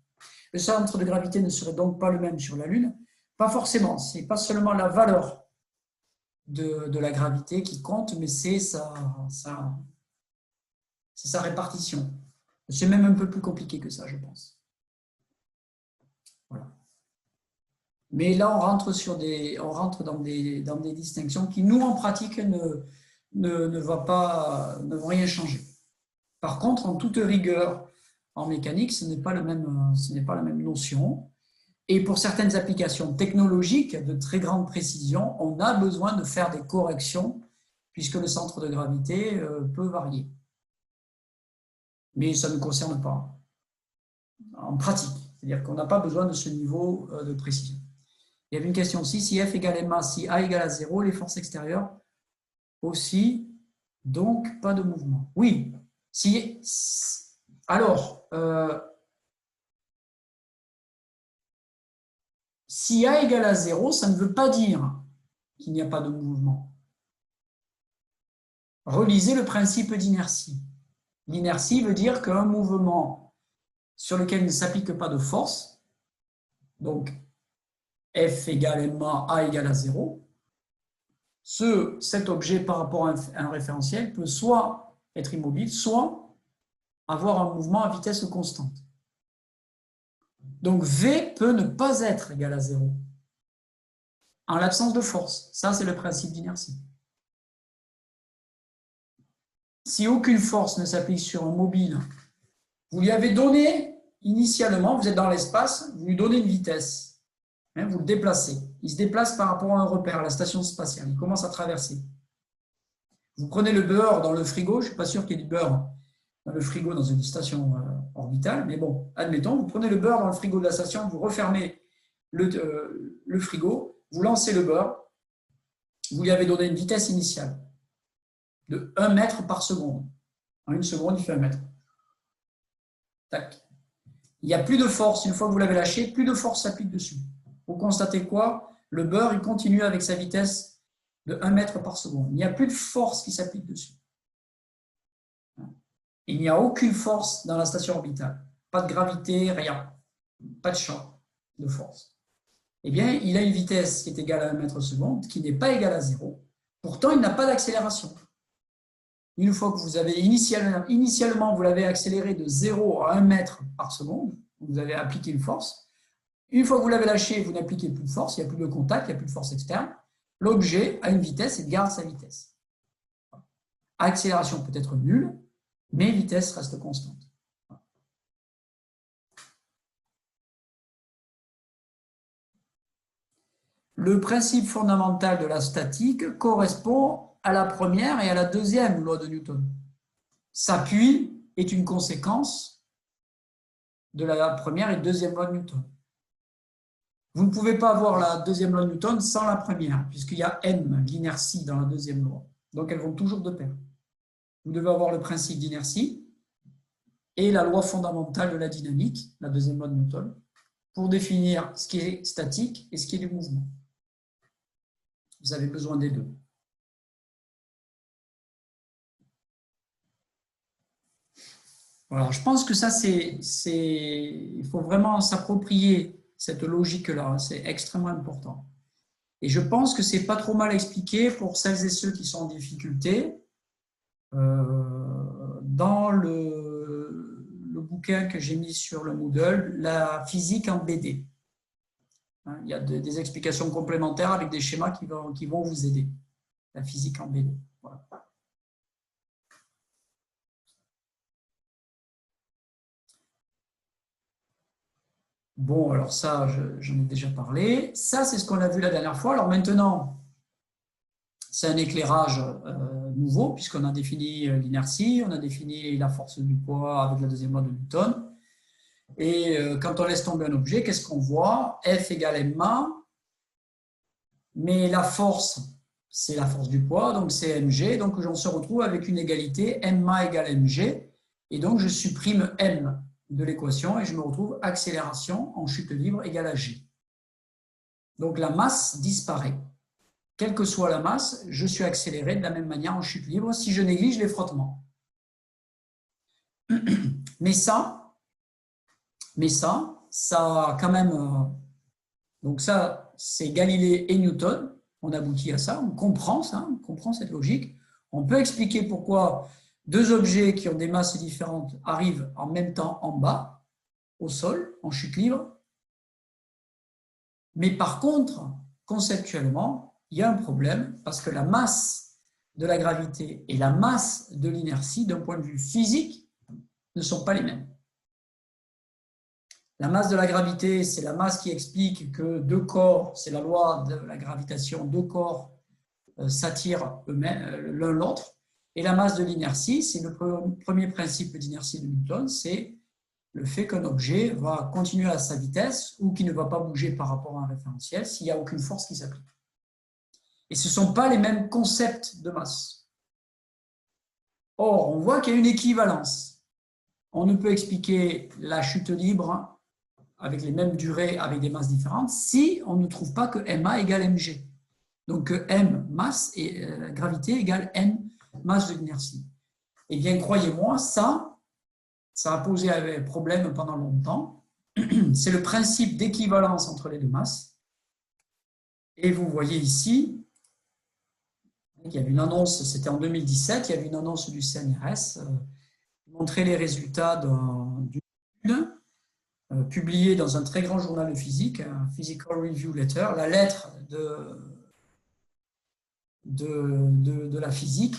Le centre de gravité ne serait donc pas le même sur la Lune. Pas forcément, ce n'est pas seulement la valeur de la gravité qui compte, mais c'est sa répartition. C'est même un peu plus compliqué que ça, je pense. Voilà. Mais là, on rentre dans des distinctions qui, nous, en pratique, ne vont rien changer. Par contre, en toute rigueur, en mécanique, ce n'est pas la même notion. Et pour certaines applications technologiques de très grande précision, on a besoin de faire des corrections puisque le centre de gravité peut varier. Mais ça ne concerne pas en pratique. C'est-à-dire qu'on n'a pas besoin de ce niveau de précision. Il y avait une question aussi, si F égale ma, si A égale à 0, les forces extérieures aussi, donc pas de mouvement. Oui. Alors, si A égale à 0, ça ne veut pas dire qu'il n'y a pas de mouvement. Relisez le principe d'inertie. L'inertie veut dire qu'un mouvement sur lequel ne s'applique pas de force, donc F égale ma, A égale à 0, cet objet par rapport à un référentiel peut soit être immobile, soit avoir un mouvement à vitesse constante. Donc V peut ne pas être égal à 0 en l'absence de force. Ça, c'est le principe d'inertie. Si aucune force ne s'applique sur un mobile, vous lui avez donné initialement, vous êtes dans l'espace, vous lui donnez une vitesse, vous le déplacez. Il se déplace par rapport à un repère, la station spatiale. Il commence à traverser. Vous prenez le beurre dans le frigo, je ne suis pas sûr qu'il y ait du beurre dans le frigo dans une station orbitale, mais bon, admettons, vous prenez le beurre dans le frigo de la station, vous refermez le frigo, vous lancez le beurre, vous lui avez donné une vitesse initiale de 1 mètre par seconde. En une seconde, il fait 1 mètre. Tac. Il n'y a plus de force, une fois que vous l'avez lâché, plus de force s'applique dessus. Vous constatez quoi? Le beurre, il continue avec sa vitesse de 1 mètre par seconde. Il n'y a plus de force qui s'applique dessus. Il n'y a aucune force dans la station orbitale. Pas de gravité, rien. Pas de champ de force. Eh bien, il a une vitesse qui est égale à 1 mètre seconde, qui n'est pas égale à 0. Pourtant, il n'a pas d'accélération. Une fois que vous avez initialement, vous l'avez accéléré de 0 à 1 mètre par seconde, vous avez appliqué une force. Une fois que vous l'avez lâché, vous n'appliquez plus de force, il n'y a plus de contact, il n'y a plus de force externe. L'objet a une vitesse et garde sa vitesse. Accélération peut être nulle, mais vitesse reste constante. Le principe fondamental de la statique correspond à la première et à la deuxième loi de Newton. S'appuie est une conséquence de la première et deuxième loi de Newton. Vous ne pouvez pas avoir la deuxième loi de Newton sans la première, puisqu'il y a M, l'inertie, dans la deuxième loi. Donc elles vont toujours de pair. Vous devez avoir le principe d'inertie et la loi fondamentale de la dynamique, la deuxième loi de Newton, pour définir ce qui est statique et ce qui est du mouvement. Vous avez besoin des deux. Voilà, je pense que ça, il faut vraiment s'approprier cette logique-là, c'est extrêmement important. Et je pense que ce n'est pas trop mal expliqué pour celles et ceux qui sont en difficulté dans le bouquin que j'ai mis sur le Moodle, la physique en BD. Il y a des explications complémentaires avec des schémas qui vont vous aider. La physique en BD. Voilà. Bon, alors ça, j'en ai déjà parlé. Ça, c'est ce qu'on a vu la dernière fois. Alors maintenant, c'est un éclairage nouveau, puisqu'on a défini l'inertie, on a défini la force du poids avec la deuxième loi de Newton. Et quand on laisse tomber un objet, qu'est-ce qu'on voit? F égale ma, mais la force, c'est la force du poids, donc c'est mg, donc on se retrouve avec une égalité ma égale mg, et donc je supprime m de l'équation et je me retrouve accélération en chute libre égale à g. Donc la masse disparaît. Quelle que soit la masse, je suis accéléré de la même manière en chute libre si je néglige les frottements. Mais ça a quand même... donc ça, c'est Galilée et Newton. On aboutit à ça, on comprend ça, on comprend cette logique. On peut expliquer pourquoi deux objets qui ont des masses différentes arrivent en même temps en bas, au sol, en chute libre. Mais par contre, conceptuellement, il y a un problème parce que la masse de la gravité et la masse de l'inertie, d'un point de vue physique, ne sont pas les mêmes. La masse de la gravité, c'est la masse qui explique que deux corps, c'est la loi de la gravitation, deux corps s'attirent l'un l'autre. Et la masse de l'inertie, c'est le premier principe d'inertie de Newton, c'est le fait qu'un objet va continuer à sa vitesse ou qu'il ne va pas bouger par rapport à un référentiel s'il n'y a aucune force qui s'applique. Et ce ne sont pas les mêmes concepts de masse. Or, on voit qu'il y a une équivalence. On ne peut expliquer la chute libre avec les mêmes durées, avec des masses différentes, si on ne trouve pas que ma égale mg. Donc, m, masse, et gravité égale m, masse de l'inertie. Eh bien, croyez-moi, ça a posé un problème pendant longtemps. C'est le principe d'équivalence entre les deux masses. Et vous voyez ici, il y a une annonce, c'était en 2017, il y avait une annonce du CNRS qui montrait les résultats d'une étude publiée dans un très grand journal de physique, un Physical Review Letter, la lettre de la physique,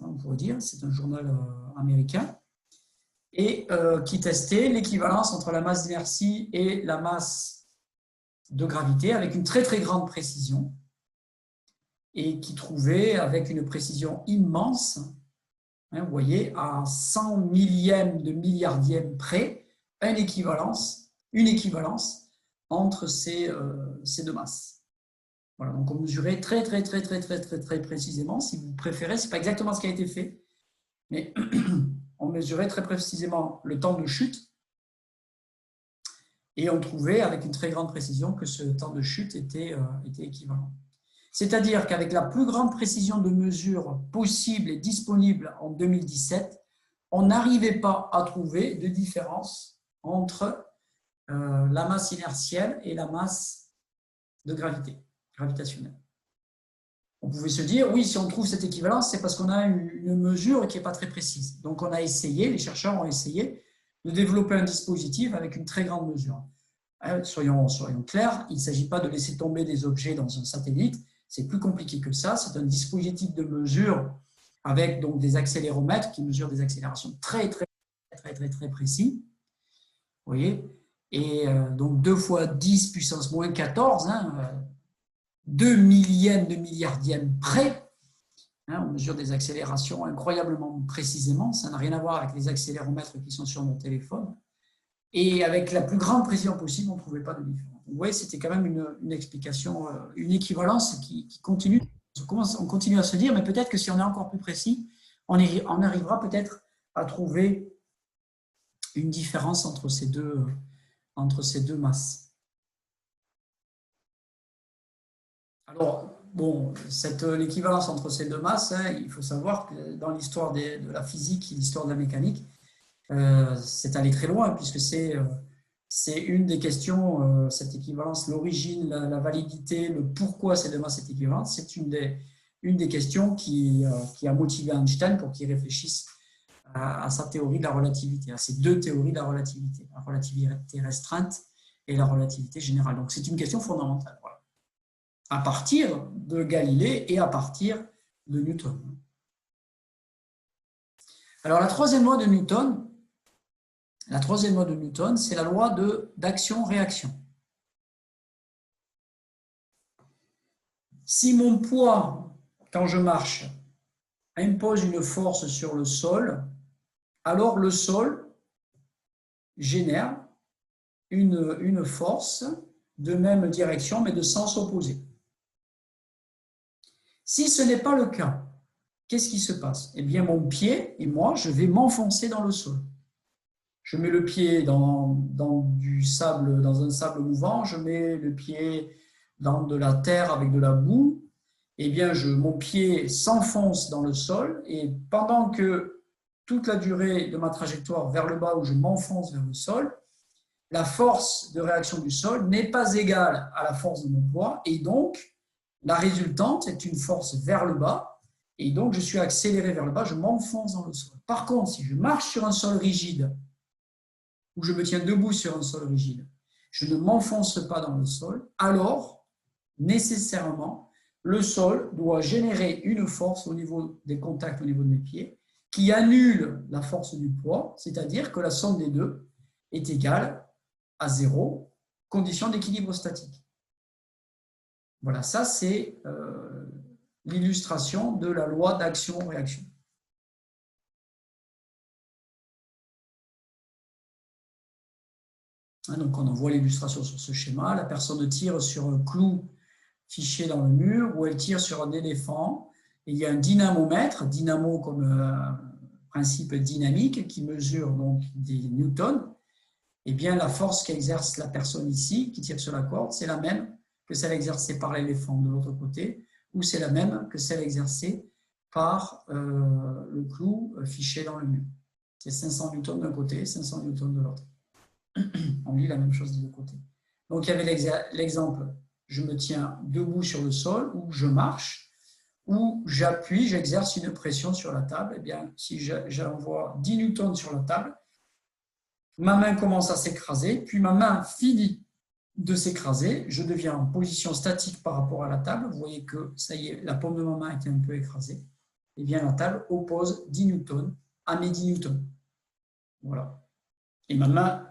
on pourrait dire, c'est un journal américain, et qui testait l'équivalence entre la masse d'inertie et la masse de gravité avec une très très grande précision, et qui trouvait avec une précision immense, vous voyez, à 100 millièmes de milliardième près, une équivalence entre ces deux masses. Voilà, donc on mesurait très précisément, si vous préférez, ce n'est pas exactement ce qui a été fait, mais on mesurait très précisément le temps de chute et on trouvait avec une très grande précision que ce temps de chute était équivalent. C'est-à-dire qu'avec la plus grande précision de mesure possible et disponible en 2017, on n'arrivait pas à trouver de différence entre la masse inertielle et la masse de gravitationnelle. On pouvait se dire, oui, si on trouve cette équivalence, c'est parce qu'on a une mesure qui n'est pas très précise. Donc on a essayé, les chercheurs ont essayé de développer un dispositif avec une très grande mesure. Soyons clairs, il ne s'agit pas de laisser tomber des objets dans un satellite, c'est plus compliqué que ça, c'est un dispositif de mesure avec donc des accéléromètres qui mesurent des accélérations très précis. Vous voyez, et donc 2 fois 10 puissance moins 14, 2 millièmes de milliardième près, on mesure des accélérations incroyablement précisément, ça n'a rien à voir avec les accéléromètres qui sont sur mon téléphone, et avec la plus grande précision possible, on ne trouvait pas de différence. Vous voyez, c'était quand même une explication, une équivalence qui continue. On continue à se dire, mais peut-être que si on est encore plus précis, on arrivera peut-être à trouver une différence entre ces deux masses. Alors, bon, l'équivalence entre ces deux masses, il faut savoir que dans l'histoire de la physique et l'histoire de la mécanique, c'est allé très loin, puisque c'est une des questions, cette équivalence, l'origine, la validité, le pourquoi ces deux masses sont équivalentes, c'est une des questions qui a motivé Einstein pour qu'il réfléchisse à sa théorie de la relativité, à ces deux théories de la relativité restreinte et la relativité générale. Donc c'est une question fondamentale, voilà, à partir de Galilée et à partir de Newton. Alors la troisième loi de Newton, c'est la loi d'action-réaction. Si mon poids, quand je marche, impose une force sur le sol, alors le sol génère une force de même direction, mais de sens opposé. Si ce n'est pas le cas, qu'est-ce qui se passe? Eh bien, mon pied et moi, je vais m'enfoncer dans le sol. Je mets le pied dans un sable mouvant, je mets le pied dans de la terre avec de la boue. Eh bien, mon pied s'enfonce dans le sol et pendant que toute la durée de ma trajectoire vers le bas où je m'enfonce vers le sol, la force de réaction du sol n'est pas égale à la force de mon poids et donc la résultante est une force vers le bas et donc je suis accéléré vers le bas, je m'enfonce dans le sol. Par contre, si je marche sur un sol rigide ou je me tiens debout sur un sol rigide, je ne m'enfonce pas dans le sol, alors nécessairement le sol doit générer une force au niveau des contacts au niveau de mes pieds qui annule la force du poids, c'est-à-dire que la somme des deux est égale à 0, condition d'équilibre statique. Voilà, ça c'est l'illustration de la loi d'action-réaction. Donc on en voit l'illustration sur ce schéma. La personne tire sur un clou fiché dans le mur ou elle tire sur un éléphant. Et il y a un dynamomètre, dynamo comme principe dynamique qui mesure donc des newtons. Eh bien, la force qu'exerce la personne ici, qui tire sur la corde, c'est la même que celle exercée par l'éléphant de l'autre côté, ou c'est la même que celle exercée par le clou fiché dans le mur. C'est 500 newtons d'un côté, 500 newtons de l'autre. On lit la même chose des deux côtés. Donc, il y avait l'exemple, je me tiens debout sur le sol, ou je marche, ou j'appuie, j'exerce une pression sur la table. Eh bien, si j'envoie 10 newtons sur la table, ma main commence à s'écraser, puis ma main finit de s'écraser, je deviens en position statique par rapport à la table. Vous voyez que, ça y est, la paume de ma main était un peu écrasée. Eh bien, la table oppose 10 newtons à mes 10 newtons. Voilà. Et ma main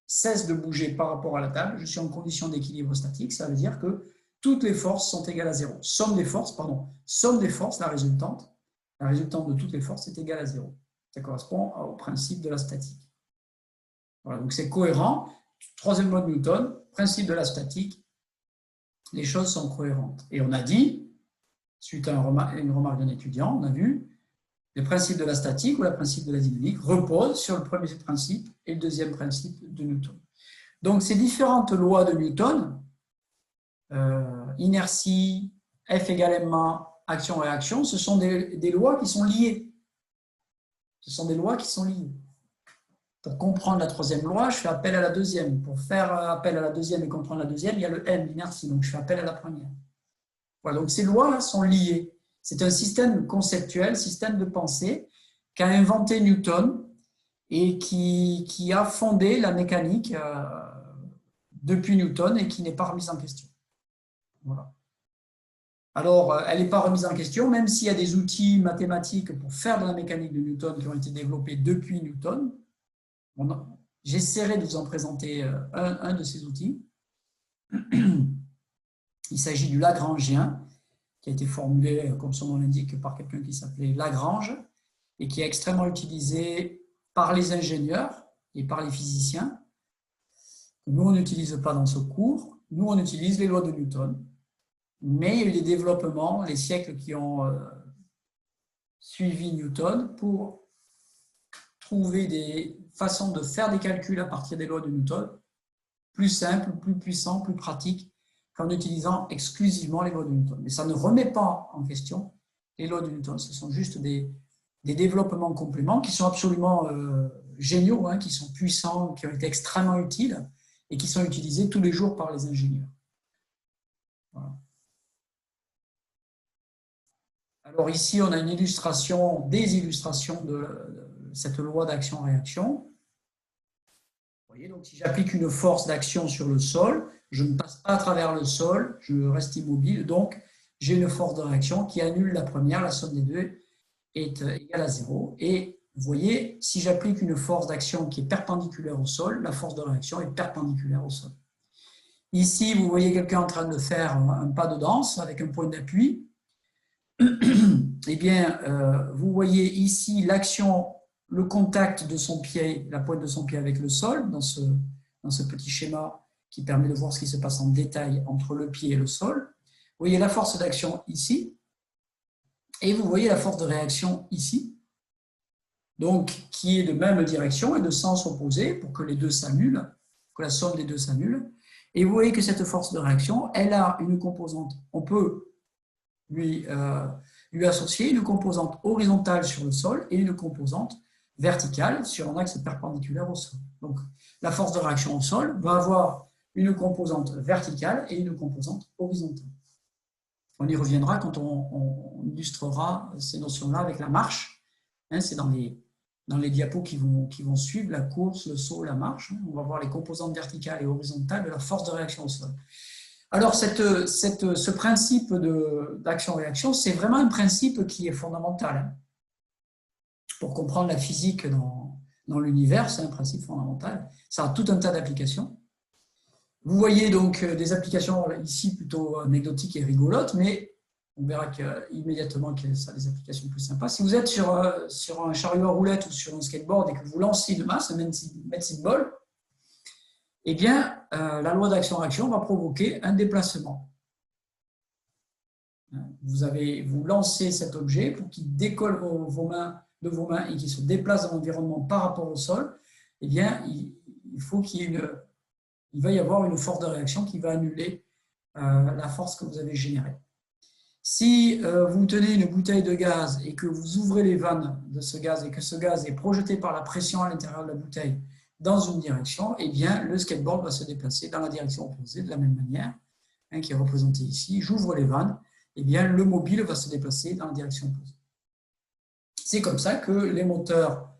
cesse de bouger par rapport à la table. Je suis en condition d'équilibre statique. Ça veut dire que toutes les forces sont égales à 0. Somme des forces, la résultante de toutes les forces est égale à 0. Ça correspond au principe de la statique. Voilà, donc c'est cohérent. Troisième loi de Newton, principe de la statique, les choses sont cohérentes. Et on a dit, suite à une remarque d'un étudiant, on a vu, le principe de la statique ou le principe de la dynamique repose sur le premier principe et le deuxième principe de Newton. Donc ces différentes lois de Newton, inertie, F égale ma, action-réaction, ce sont des lois qui sont liées. Ce sont des lois qui sont liées. Pour comprendre la troisième loi, je fais appel à la deuxième. Pour faire appel à la deuxième et comprendre la deuxième, il y a le M, l'inertie. Donc, je fais appel à la première. Voilà, donc ces lois-là sont liées. C'est un système conceptuel, système de pensée qu'a inventé Newton et qui a fondé la mécanique depuis Newton et qui n'est pas remise en question. Voilà. Alors, elle n'est pas remise en question, même s'il y a des outils mathématiques pour faire de la mécanique de Newton qui ont été développés depuis Newton. J'essaierai de vous en présenter un de ces outils. Il s'agit du Lagrangien, qui a été formulé, comme son nom l'indique, par quelqu'un qui s'appelait Lagrange et qui est extrêmement utilisé par les ingénieurs et par les physiciens. Nous, on n'utilise pas dans ce cours. Nous, on utilise les lois de Newton. Mais il y a eu des développements, les siècles qui ont suivi Newton pour trouver des façons de faire des calculs à partir des lois de Newton plus simples, plus puissants, plus pratiques qu'en utilisant exclusivement les lois de Newton. Mais ça ne remet pas en question les lois de Newton. Ce sont juste des développements compléments qui sont absolument géniaux, qui sont puissants, qui ont été extrêmement utiles et qui sont utilisés tous les jours par les ingénieurs. Voilà. Alors ici, on a une illustration, des illustrations de cette loi d'action-réaction. Vous voyez, donc si j'applique une force d'action sur le sol, je ne passe pas à travers le sol, je reste immobile, donc j'ai une force de réaction qui annule la première, la somme des deux est égale à 0. Et vous voyez, si j'applique une force d'action qui est perpendiculaire au sol, la force de réaction est perpendiculaire au sol. Ici, vous voyez quelqu'un en train de faire un pas de danse avec un point d'appui. Eh bien, vous voyez ici l'action, le contact de son pied, la pointe de son pied avec le sol, dans ce petit schéma qui permet de voir ce qui se passe en détail entre le pied et le sol. Vous voyez la force d'action ici, Et vous voyez la force de réaction ici, donc qui est de même direction et de sens opposé pour que les deux s'annulent, que la somme des deux s'annule. Et vous voyez que cette force de réaction, elle a une composante, on peut lui associer une composante horizontale sur le sol et une composante verticale sur un axe perpendiculaire au sol. Donc, la force de réaction au sol va avoir une composante verticale et une composante horizontale. On y reviendra quand on illustrera ces notions-là avec la marche. C'est dans les diapos qui vont suivre, la course, le saut, la marche. On va voir les composantes verticales et horizontales de la force de réaction au sol. Alors, ce principe d'action-réaction, c'est vraiment un principe qui est fondamental. Pour comprendre la physique dans l'univers, c'est un principe fondamental. Ça a tout un tas d'applications. Vous voyez donc des applications ici plutôt anecdotiques et rigolotes, mais on verra immédiatement que ça a des applications plus sympas. Si vous êtes sur un chariot à roulettes ou sur un skateboard et que vous lancez une masse, un medicine ball, eh bien, la loi d'action-réaction va provoquer un déplacement. Vous lancez cet objet pour qu'il décolle de vos mains et qu'il se déplace dans l'environnement par rapport au sol. Eh bien, il faut il va y avoir une force de réaction qui va annuler la force que vous avez générée. Si vous tenez une bouteille de gaz et que vous ouvrez les vannes de ce gaz et que ce gaz est projeté par la pression à l'intérieur de la bouteille dans une direction, eh bien, le skateboard va se déplacer dans la direction opposée de la même manière, qui est représentée ici. J'ouvre les vannes, eh bien, le mobile va se déplacer dans la direction opposée. C'est comme ça que les moteurs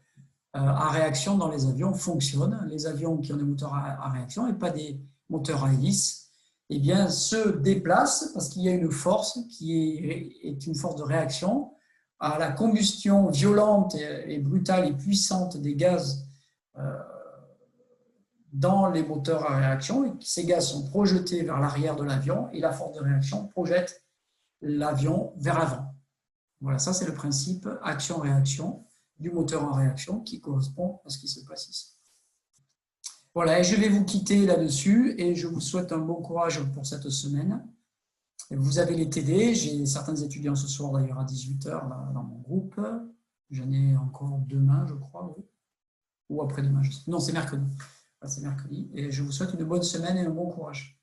à réaction dans les avions fonctionnent. Les avions qui ont des moteurs à réaction et pas des moteurs à hélice, eh bien, se déplacent parce qu'il y a une force qui est une force de réaction à la combustion violente et brutale et puissante des gaz dans les moteurs à réaction. Et ces gaz sont projetés vers l'arrière de l'avion et la force de réaction projette l'avion vers l'avant. Voilà, ça c'est le principe action-réaction du moteur en réaction qui correspond à ce qui se passe ici. Voilà, et je vais vous quitter là-dessus et je vous souhaite un bon courage pour cette semaine. Vous avez les TD, j'ai certains étudiants ce soir d'ailleurs à 18h dans mon groupe. J'en ai encore demain, je crois, oui. Ou après-demain. Non, c'est mercredi. C'est mercredi. Et je vous souhaite une bonne semaine et un bon courage.